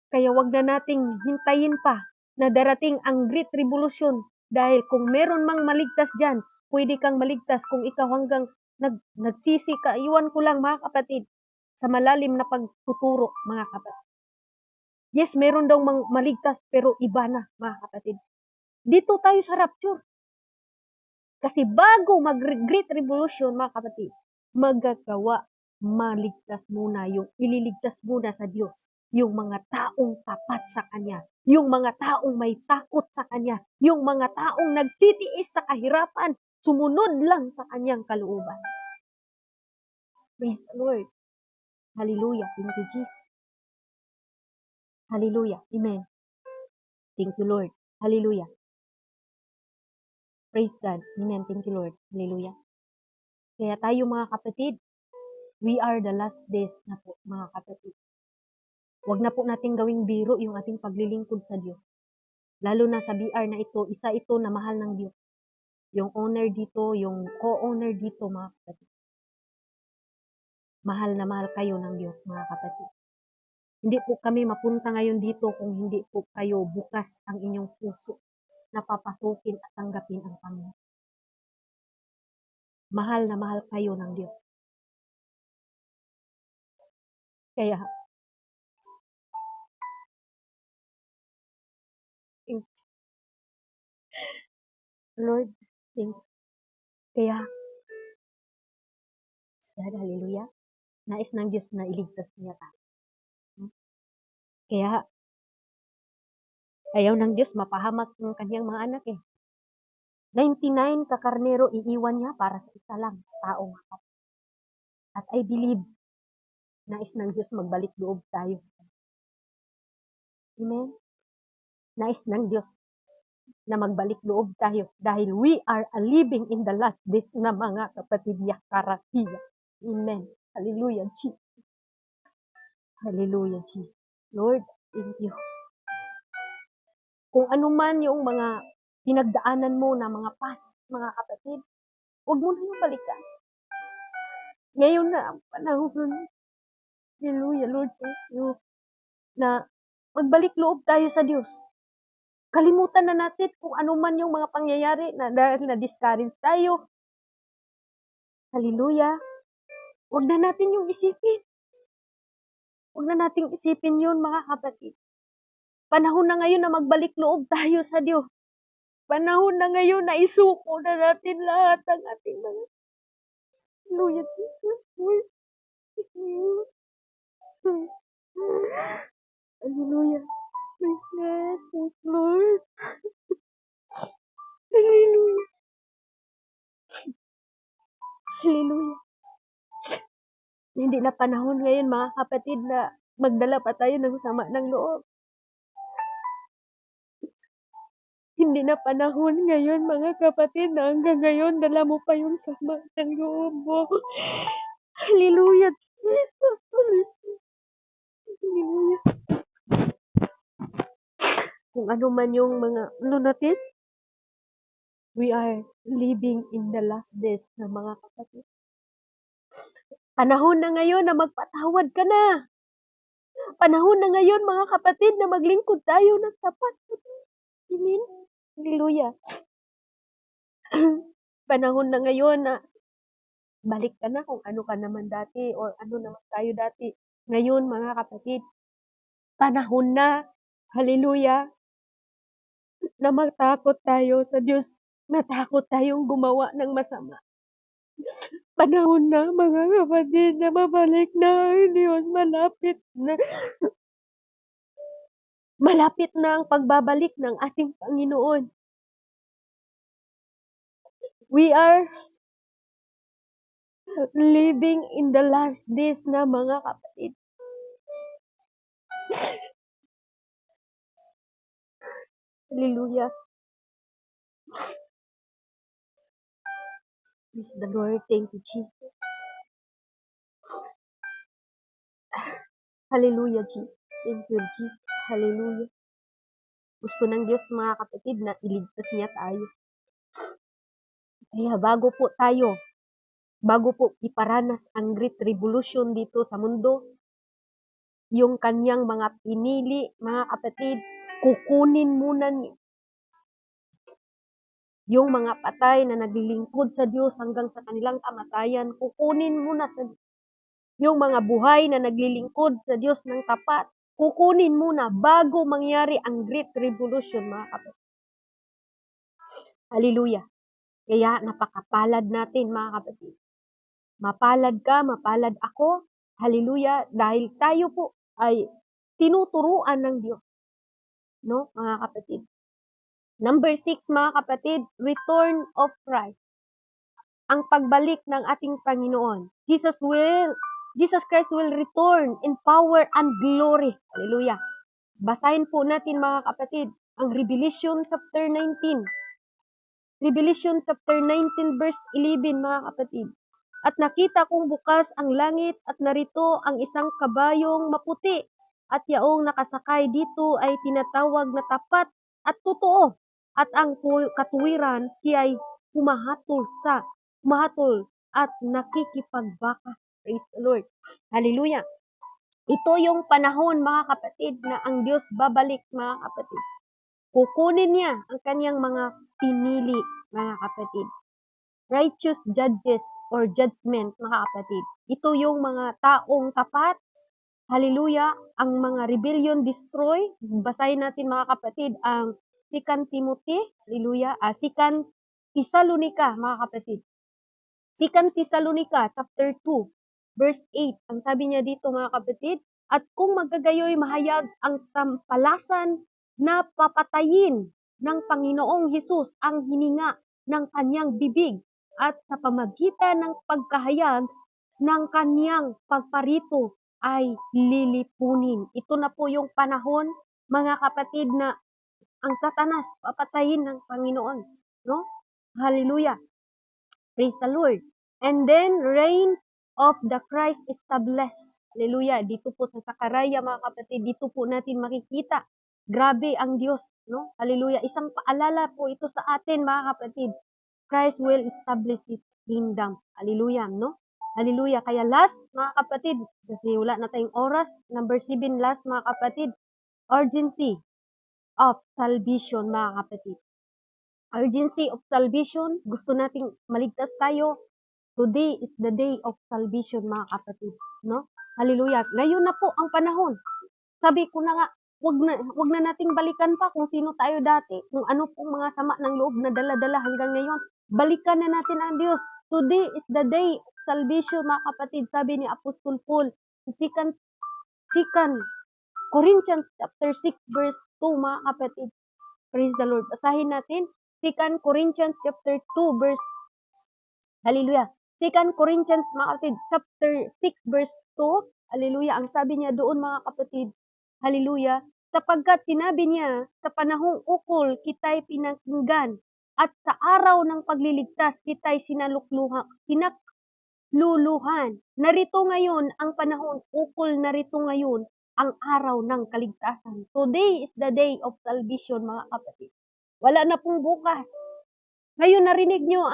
Kaya wag na nating hintayin pa na darating ang Great Revolution. Dahil kung meron mang maligtas dyan, pwede kang maligtas kung ikaw hanggang nagsisi ka. Iwan ko lang, mga kapatid, sa malalim na pagtuturo, mga kapatid. Yes, meron daw maligtas, pero iba na, mga kapatid. Dito tayo sa rapture. Kasi bago mag-Great Revolution, mga kapatid, magagawa, maligtas muna yung ililigtas muna sa Diyos. Yung mga taong tapat sa Kanya. Yung mga taong may takot sa Kanya. Yung mga taong nagtitiis sa kahirapan. Sumunod lang sa Kanyang kalooban. Praise the Lord. Hallelujah. Thank you, Jesus. Hallelujah. Amen. Thank you, Lord. Hallelujah. Praise God. Amen. Thank you, Lord. Hallelujah. Kaya tayo, mga kapatid, we are the last days na po, mga kapatid. Huwag na po natin gawing biro yung ating paglilingkod sa Diyos. Lalo na sa BR na ito, isa ito na mahal ng Diyos. Yung owner dito, yung co-owner dito, mga kapatid. Mahal na mahal kayo ng Diyos, mga kapatid. Hindi po kami mapunta ngayon dito kung hindi po kayo bukas ang inyong puso na papasukin at tanggapin ang Panginoon. Mahal na mahal kayo ng Diyos. Kaya, Lord, thank you. Kaya, hallelujah, nais ng Diyos na iligtas niya tayo. Kaya, ayaw ng Diyos mapahamak ng kanyang mga anak eh. 99 kakarnero iiwan niya para sa isa lang, taong makat. At I believe, nais ng Diyos magbalik loob tayo. Amen? Nais ng Diyos na magbalik loob tayo dahil we are living in the last days na mga kapatid yakarasiya. Amen. Hallelujah, Jesus. Hallelujah, Jesus. Lord, thank you. Kung ano man yung mga pinagdaanan mo na mga past, mga kapatid, huwag mo na yung balikan. Ngayon na ang panahon. Hallelujah, Lord, thank you. Na magbalik loob tayo sa Diyos. Kalimutan na natin kung ano man yung mga pangyayari na dahil na-discourage tayo. Hallelujah. Huwag na natin yung isipin. Huwag na nating isipin yun, mga kapatid. Panahon na ngayon na magbalik loob tayo sa Diyos. Panahon na ngayon na isuko na natin lahat ang ating mga. Hallelujah, Jesus. Hallelujah. Praise God. Thank you, Lord. Hallelujah. Hallelujah. Hindi na panahon ngayon, mga kapatid, na magdala pa tayo ng sama ng loob. Hindi na panahon ngayon, mga kapatid, na hanggang ngayon dala mo pa yung sama ng loob mo. Hallelujah, Jesus. Hallelujah. Kung ano man yung mga natin, we are living in the last days na mga kapatid. Panahon na ngayon na magpatawad ka na. Panahon na ngayon, mga kapatid, na maglingkod tayo ng tapat. Amen. Hallelujah. Panahon na ngayon na balik ka na kung ano ka naman dati or ano naman tayo dati. Ngayon, mga kapatid, panahon na, hallelujah, na matakot tayo sa Diyos. Natakot tayong gumawa ng masama. Panahon na, mga kapatid, na mabalik na ang Diyos. Malapit na. Malapit na ang pagbabalik ng ating Panginoon. We are living in the last days na, mga kapatid. Hallelujah. Praise the Lord. Thank you, Jesus. Hallelujah, Jesus. Thank you, Jesus. Hallelujah. Gusto ng Diyos, mga kapatid, na iligtas niya tayo. Kaya bago po iparanas ang Great Revolution dito sa mundo, yung kanyang mga pinili, mga kapatid, kukunin muna niya yung mga patay na naglilingkod sa Diyos hanggang sa kanilang kamatayan. Kukunin muna yung mga buhay na naglilingkod sa Diyos ng tapat. Kukunin muna bago mangyari ang Great Revolution, mga kapatid. Hallelujah. Kaya napakapalad natin, mga kapatid. Mapalad ka, mapalad ako. Hallelujah. Dahil tayo po ay tinuturuan ng Diyos. No, mga kapatid. Number 6, mga kapatid, return of Christ. Ang pagbalik ng ating Panginoon. Jesus Christ will return in power and glory. Hallelujah. Basahin po natin, mga kapatid, ang Revelation chapter 19. Revelation chapter 19 verse 11, mga kapatid. At nakita kong bukas ang langit at narito ang isang kabayong maputi. At yaong nakasakay dito ay tinatawag na tapat at totoo. At ang katuwiran siya ay humahatol at nakikipagbaka. Praise the Lord. Hallelujah. Ito yung panahon, mga kapatid, na ang Diyos babalik, mga kapatid. Kukunin niya ang kanyang mga pinili, mga kapatid. Righteous judges or judgment, mga kapatid. Ito yung mga taong tapat. Hallelujah. Ang mga rebellion destroy. Basahin natin, mga kapatid, ang 2 Timothy, hallelujah, 2 Thessalonica, mga kapatid. 2 Thessalonica chapter 2, verse 8. Ang sabi niya dito, mga kapatid, at kung magagayoy mahayag ang tampalasan na papatayin ng Panginoong Hesus ang hininga ng kanyang bibig at sa pamagitan ng pagkahayag ng kanyang pagparito ay lilipunin. Ito na po yung panahon, mga kapatid, na ang Satanas papatayin ng Panginoon. No? Hallelujah. Praise the Lord. And then, reign of the Christ established. Hallelujah. Dito po sa Sakaraya, mga kapatid, dito po natin makikita. Grabe ang Diyos. No? Hallelujah. Isang paalala po ito sa atin, mga kapatid. Christ will establish His kingdom. Hallelujah. No? Hallelujah. Kaya last, mga kapatid, kasi wala na tayong oras. Number 7, last, mga kapatid, urgency of salvation, mga kapatid. Urgency of salvation, gusto nating maligtas tayo. Today is the day of salvation, mga kapatid. No? Hallelujah. Ngayon na po ang panahon. Sabi ko na nga, wag na nating balikan pa kung sino tayo dati, kung ano pong mga sama ng loob na dala-dala hanggang ngayon. Balikan na natin ang Diyos. Today is the day salvation, mga kapatid, sabi ni Apostol Paul, Second Corinthians chapter 6 verse 2, mga kapatid. Praise the Lord. Basahin natin. 2 Corinthians chapter 2 verse, hallelujah. 2 Corinthians, mga kapatid, chapter 6 verse 2, hallelujah. Ang sabi niya doon, mga kapatid, hallelujah, sapagkat sinabi niya, sa panahong ukol kita'y pinakinggan, at sa araw ng pagliligtas kita'y luluhan. Narito ngayon ang panahon, ukol narito ngayon ang araw ng kaligtasan. Today is the day of salvation, mga kapatid. Wala na pong bukas. Ngayon narinig nyo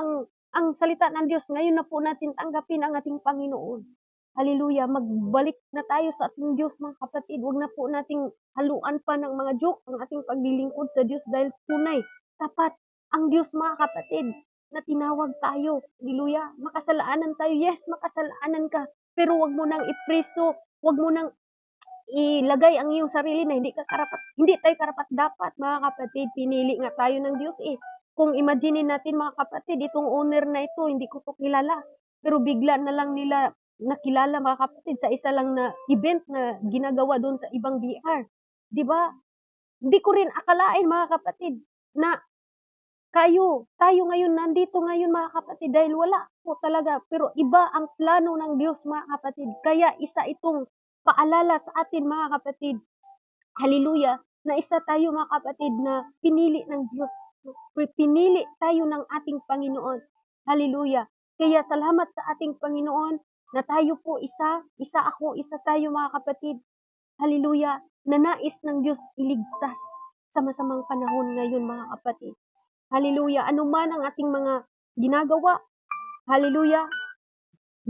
ang salita ng Diyos. Ngayon na po natin tanggapin ang ating Panginoon. Hallelujah. Magbalik na tayo sa ating Diyos, mga kapatid. Huwag na po nating haluan pa ng mga joke ang ating paglilingkod sa Diyos dahil tunay, tapat ang Diyos, mga kapatid, na tinawag tayo. Hallelujah. Makasalanan tayo. Yes, makasalanan ka. Pero wag mo nang ipreso. Wag mo nang ilagay ang iyong sarili na hindi tayo karapat dapat, mga kapatid. Pinili nga tayo ng Diyos eh. Kung imagine natin, mga kapatid, itong owner na ito, hindi ko to kilala. Pero bigla na lang nila nakilala, mga kapatid, sa isa lang na event na ginagawa doon sa ibang BR. Di ba? Hindi ko rin akalain, mga kapatid, na tayo ngayon, nandito ngayon, mga kapatid, dahil wala po talaga. Pero iba ang plano ng Diyos, mga kapatid. Kaya isa itong paalala sa atin, mga kapatid. Hallelujah. Na isa tayo, mga kapatid, na pinili ng Diyos. Pinili tayo ng ating Panginoon. Hallelujah. Kaya salamat sa ating Panginoon na tayo po isa ako, isa tayo, mga kapatid. Hallelujah. Na nais ng Diyos iligtas sa masamang panahon ngayon, mga kapatid. Hallelujah. Ano man ang ating mga ginagawa. Hallelujah.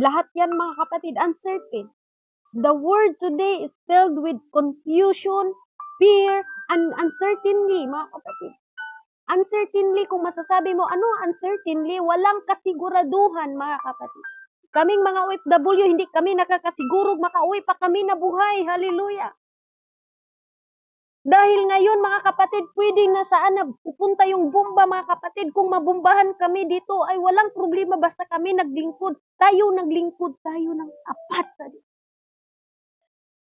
Lahat yan, mga kapatid, uncertain. The world today is filled with confusion, fear, and uncertainty, mga kapatid. Uncertainty, kung masasabi mo, ano uncertainty? Walang kasiguraduhan, mga kapatid. Kaming mga OFW, hindi kami nakakasigurog makauwi pa kami na buhay. Hallelujah. Dahil ngayon, mga kapatid, pwede na saan na pupunta yung bomba, mga kapatid. Kung mabombahan kami dito, ay walang problema basta kami naglingkod. Tayo ng apat sa Diyos.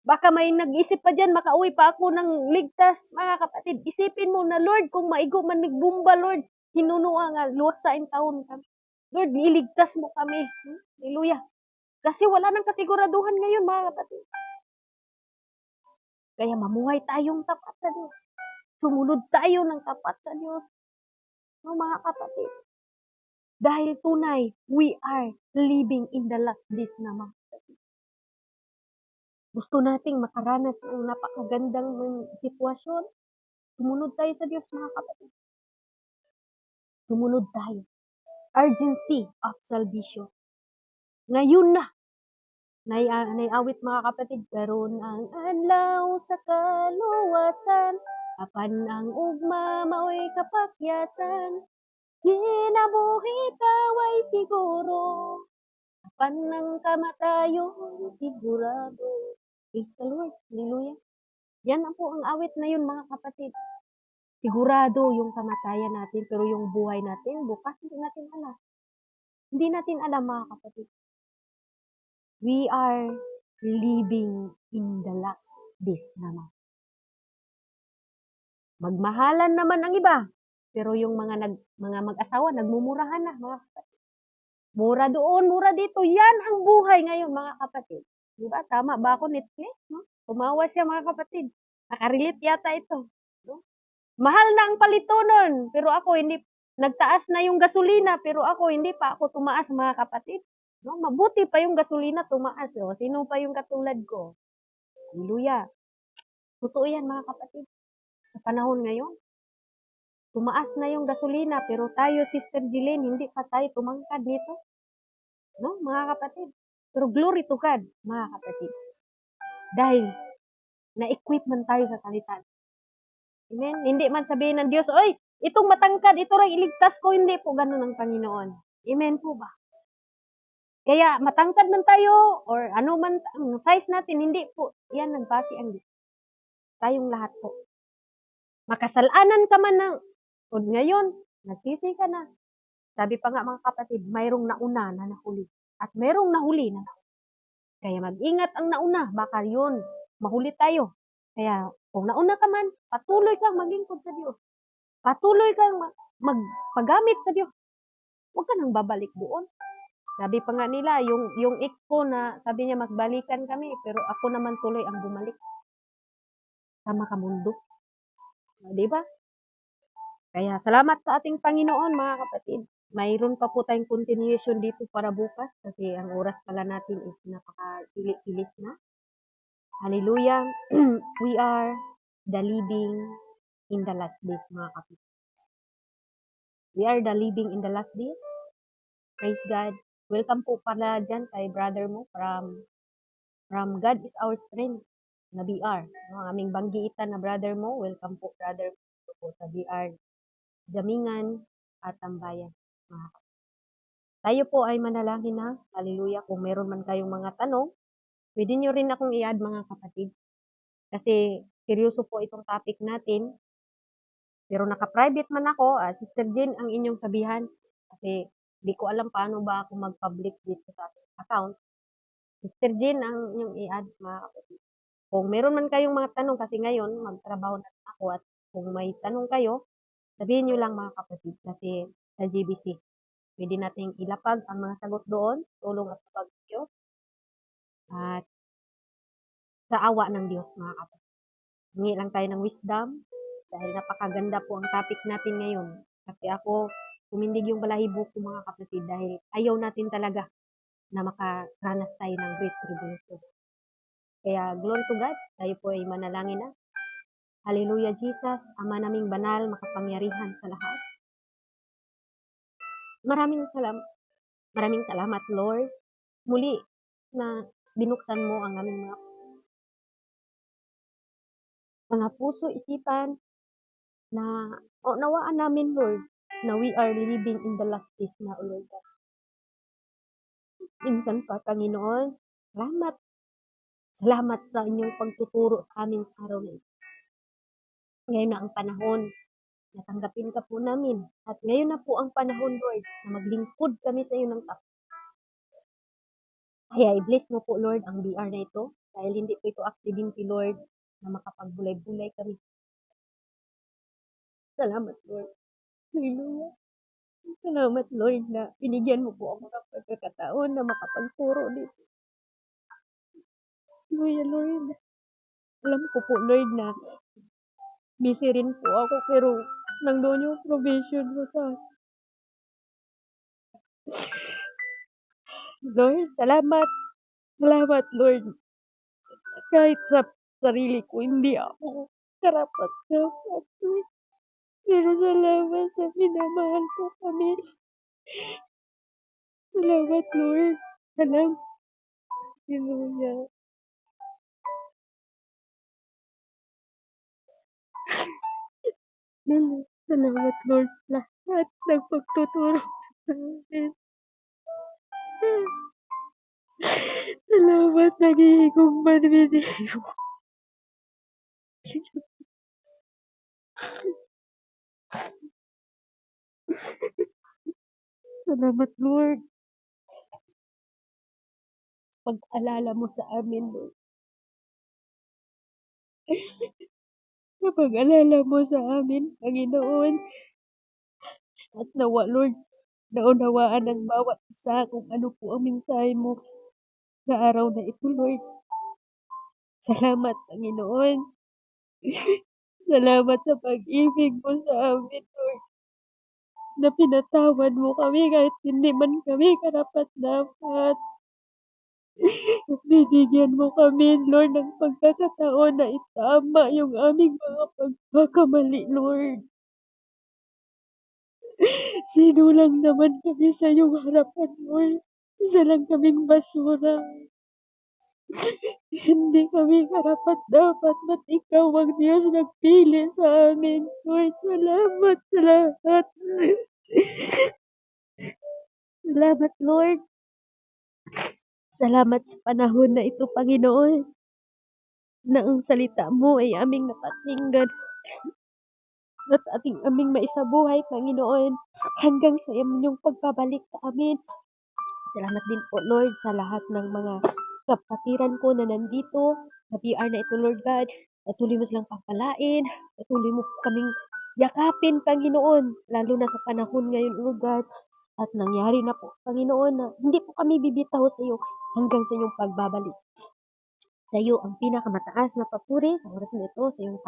Baka may nag-isip pa dyan, makauwi pa ako ng ligtas, mga kapatid. Isipin mo na, Lord, kung maigo man nagbomba, Lord, hinunua nga, lusa in taon kami. Lord, iligtas mo kami. Hallelujah. Kasi wala nang kasiguraduhan ngayon, mga kapatid. Kaya mamuhay tayong tapat sa Diyos. Sumunod tayo ng tapat sa Diyos. No, mga kapatid. Dahil tunay, we are living in the last days na, mga kapatid. Gusto nating makaranas ng napakagandang sitwasyon. Sumunod tayo sa Diyos, mga kapatid. Sumunod tayo. Urgency of salvation. Ngayon na. Naiawit, mga kapatid, karon ang adlaw sa kaluwasan, apan ang ugma mao'y kapakyasan, kinabuhi kaway siguro, apan ang kamatayon sigurado. Praise the Lord. Hallelujah. Yan ang po ang awit na yun, mga kapatid. Sigurado yung kamatayan natin, pero yung buhay natin, bukas hindi natin alam. Hindi natin alam, mga kapatid. We are living in the last days naman. Magmahalan naman ang iba, pero yung mga mag-asawa nagmumurahan na, mga kapatid. Mura doon, mura dito. Yan ang buhay ngayon, mga kapatid. Di ba? Tama ba ako, Netflix? No? Tumawa siya, mga kapatid. Nakarelate yata ito. No? Mahal na ang palito nun, pero ako hindi. Nagtaas na yung gasolina, pero ako hindi pa ako tumaas, mga kapatid. No, mabuti pa yung gasolina tumaas. O, sino pa yung katulad ko? Hallelujah. Totoo yan, mga kapatid. Sa panahon ngayon, tumaas na yung gasolina, pero tayo, Sister Jillian, hindi pa tayo tumangkad nito. No, mga kapatid. Pero glory to God, mga kapatid. Dahil, na-equip man tayo sa salita. Amen? Hindi man sabihin ng Diyos, oy, itong matangkad, ito rin iligtas ko, hindi po ganun ang Panginoon. Amen po ba? Kaya matangkad man tayo or ano man ang size natin, hindi po. Yan nagbase ang Diyos. Tayong lahat po. Makasalanan ka man ng ngayon, nagsisi ka na. Sabi pa nga, mga kapatid, mayroong nauna na nahuli. at merong nahuli na. Kaya mag-ingat ang nauna, baka yun, mahuli tayo. Kaya kung nauna ka man, patuloy kang maglingkod sa Diyos. Patuloy kang magpagamit sa Diyos. Huwag ka nang babalik doon. Sabi pa nga nila, yung ex ko na sabi niya magbalikan kami, pero ako naman tuloy ang bumalik. Sama ka mundo. Di ba? Kaya salamat sa ating Panginoon mga kapatid. Mayroon pa po tayong continuation dito para bukas kasi ang oras pala natin is napaka-ilit na. Hallelujah. We are the living in the last days mga kapatid. We are the living in the last days. Praise God. Welcome po pala dyan kay brother mo from God is our strength na BR. Ang aming banggiitan na brother mo. Welcome po brother po sa BR. Jamingan at Tambayan. Tayo po ay manalangin na. Hallelujah. Kung meron man kayong mga tanong, pwede nyo rin akong i-add mga kapatid. Kasi seryoso po itong topic natin. Pero naka-private man ako, Sister Jane ang inyong sabihan. Kasi di ko alam paano ba ako mag-public dito sa account. Sister Jane ang inyong i-add mga kapatid. Kung meron man kayong mga tanong, kasi ngayon magtrabaho na ako at kung may tanong kayo, sabihin nyo lang mga kapatid. Kasi sa GBC, pwede nating ilapag ang mga sagot doon, tulong at pag-Diyos, at sa awa ng Diyos mga kapatid. Hingi lang tayo ng wisdom, dahil napakaganda po ang topic natin ngayon. Kasi ako, kumindig yung balahibo ko mga kapatid, dahil ayaw natin talaga na makaranas tayo ng great tribulation. Kaya glory to God, tayo po ay manalangin na. Hallelujah Jesus, Ama naming banal, makapangyarihan sa lahat. Maraming salamat Lord. Muli na binuksan mo ang aming mga puso, isipan, na nawaan namin Lord, na we are living in the last days na Lord. Minsan pa Panginoon, salamat sa inyong pagtuturo sa amin sa araw na ito. Ngayon na ang panahon na tanggapin ka po namin. At ngayon na po ang panahon Lord, na maglingkod kami sa iyo ng tapat. Kaya i-bless mo po Lord ang BR na ito, dahil hindi po ito accidente Lord, na makapagbulay-bulay kami. Salamat Lord. Hallelujah. Salamat Lord na binigyan mo po ako ng pagkakataon na makapagturo dito. Hallelujah Lord. Alam ko po Lord na busy rin po ako, pero nandun yung provision mo sa akin. Lord, salamat. Salamat Lord. Kahit sa sarili ko, hindi ako karapat-dapat Lord. Pero salamat sa minamahal ko kami. Salamat Lord. Salamat. Hallelujah. Salamat Lord sa lahat ng pagtuturo sa akin. Salamat, nag-iigong manwiniyo. Salamat Lord. Pag-alala mo sa amin Lord. Pag-alala mo sa amin, Panginoon. At nawa Lord, naunawaan ng bawat isa kung ano po ang mensahe mo sa araw na ito, Lord. Salamat, Panginoon. Salamat sa pag-ibig mo sa amin, Lord. Na pinatawad mo kami kahit hindi man kami karapat-dapat. Binigyan mo kami, Lord, ng pagkakataon na itama yung aming mga pagkakamali, Lord. Sino lang naman kami sa iyong harapan, Lord. Isa lang kaming basura. Hindi kami karapat-dapat, ba't ikaw ang Diyos nagpili sa amin? Lord, salamat sa lahat. Salamat, Lord. Salamat sa panahon na ito, Panginoon, na ang salita mo ay aming napakinggan at aming maisabuhay, Panginoon, hanggang sa inyong pagbabalik sa amin. Salamat din po, Lord, sa lahat ng mga kapatiran ko na nandito sa PR na ito, Lord God. Patuloy mo silang pagpalain, patuloy mo kaming yakapin, Panginoon, lalo na sa panahon ngayon, Lord God. At nangyari na po, Panginoon, na hindi po kami bibitaw sa iyo hanggang sa iyong pagbabalik. Sa iyo ang pinakamataas na papuri sa oras na ito, sa iyong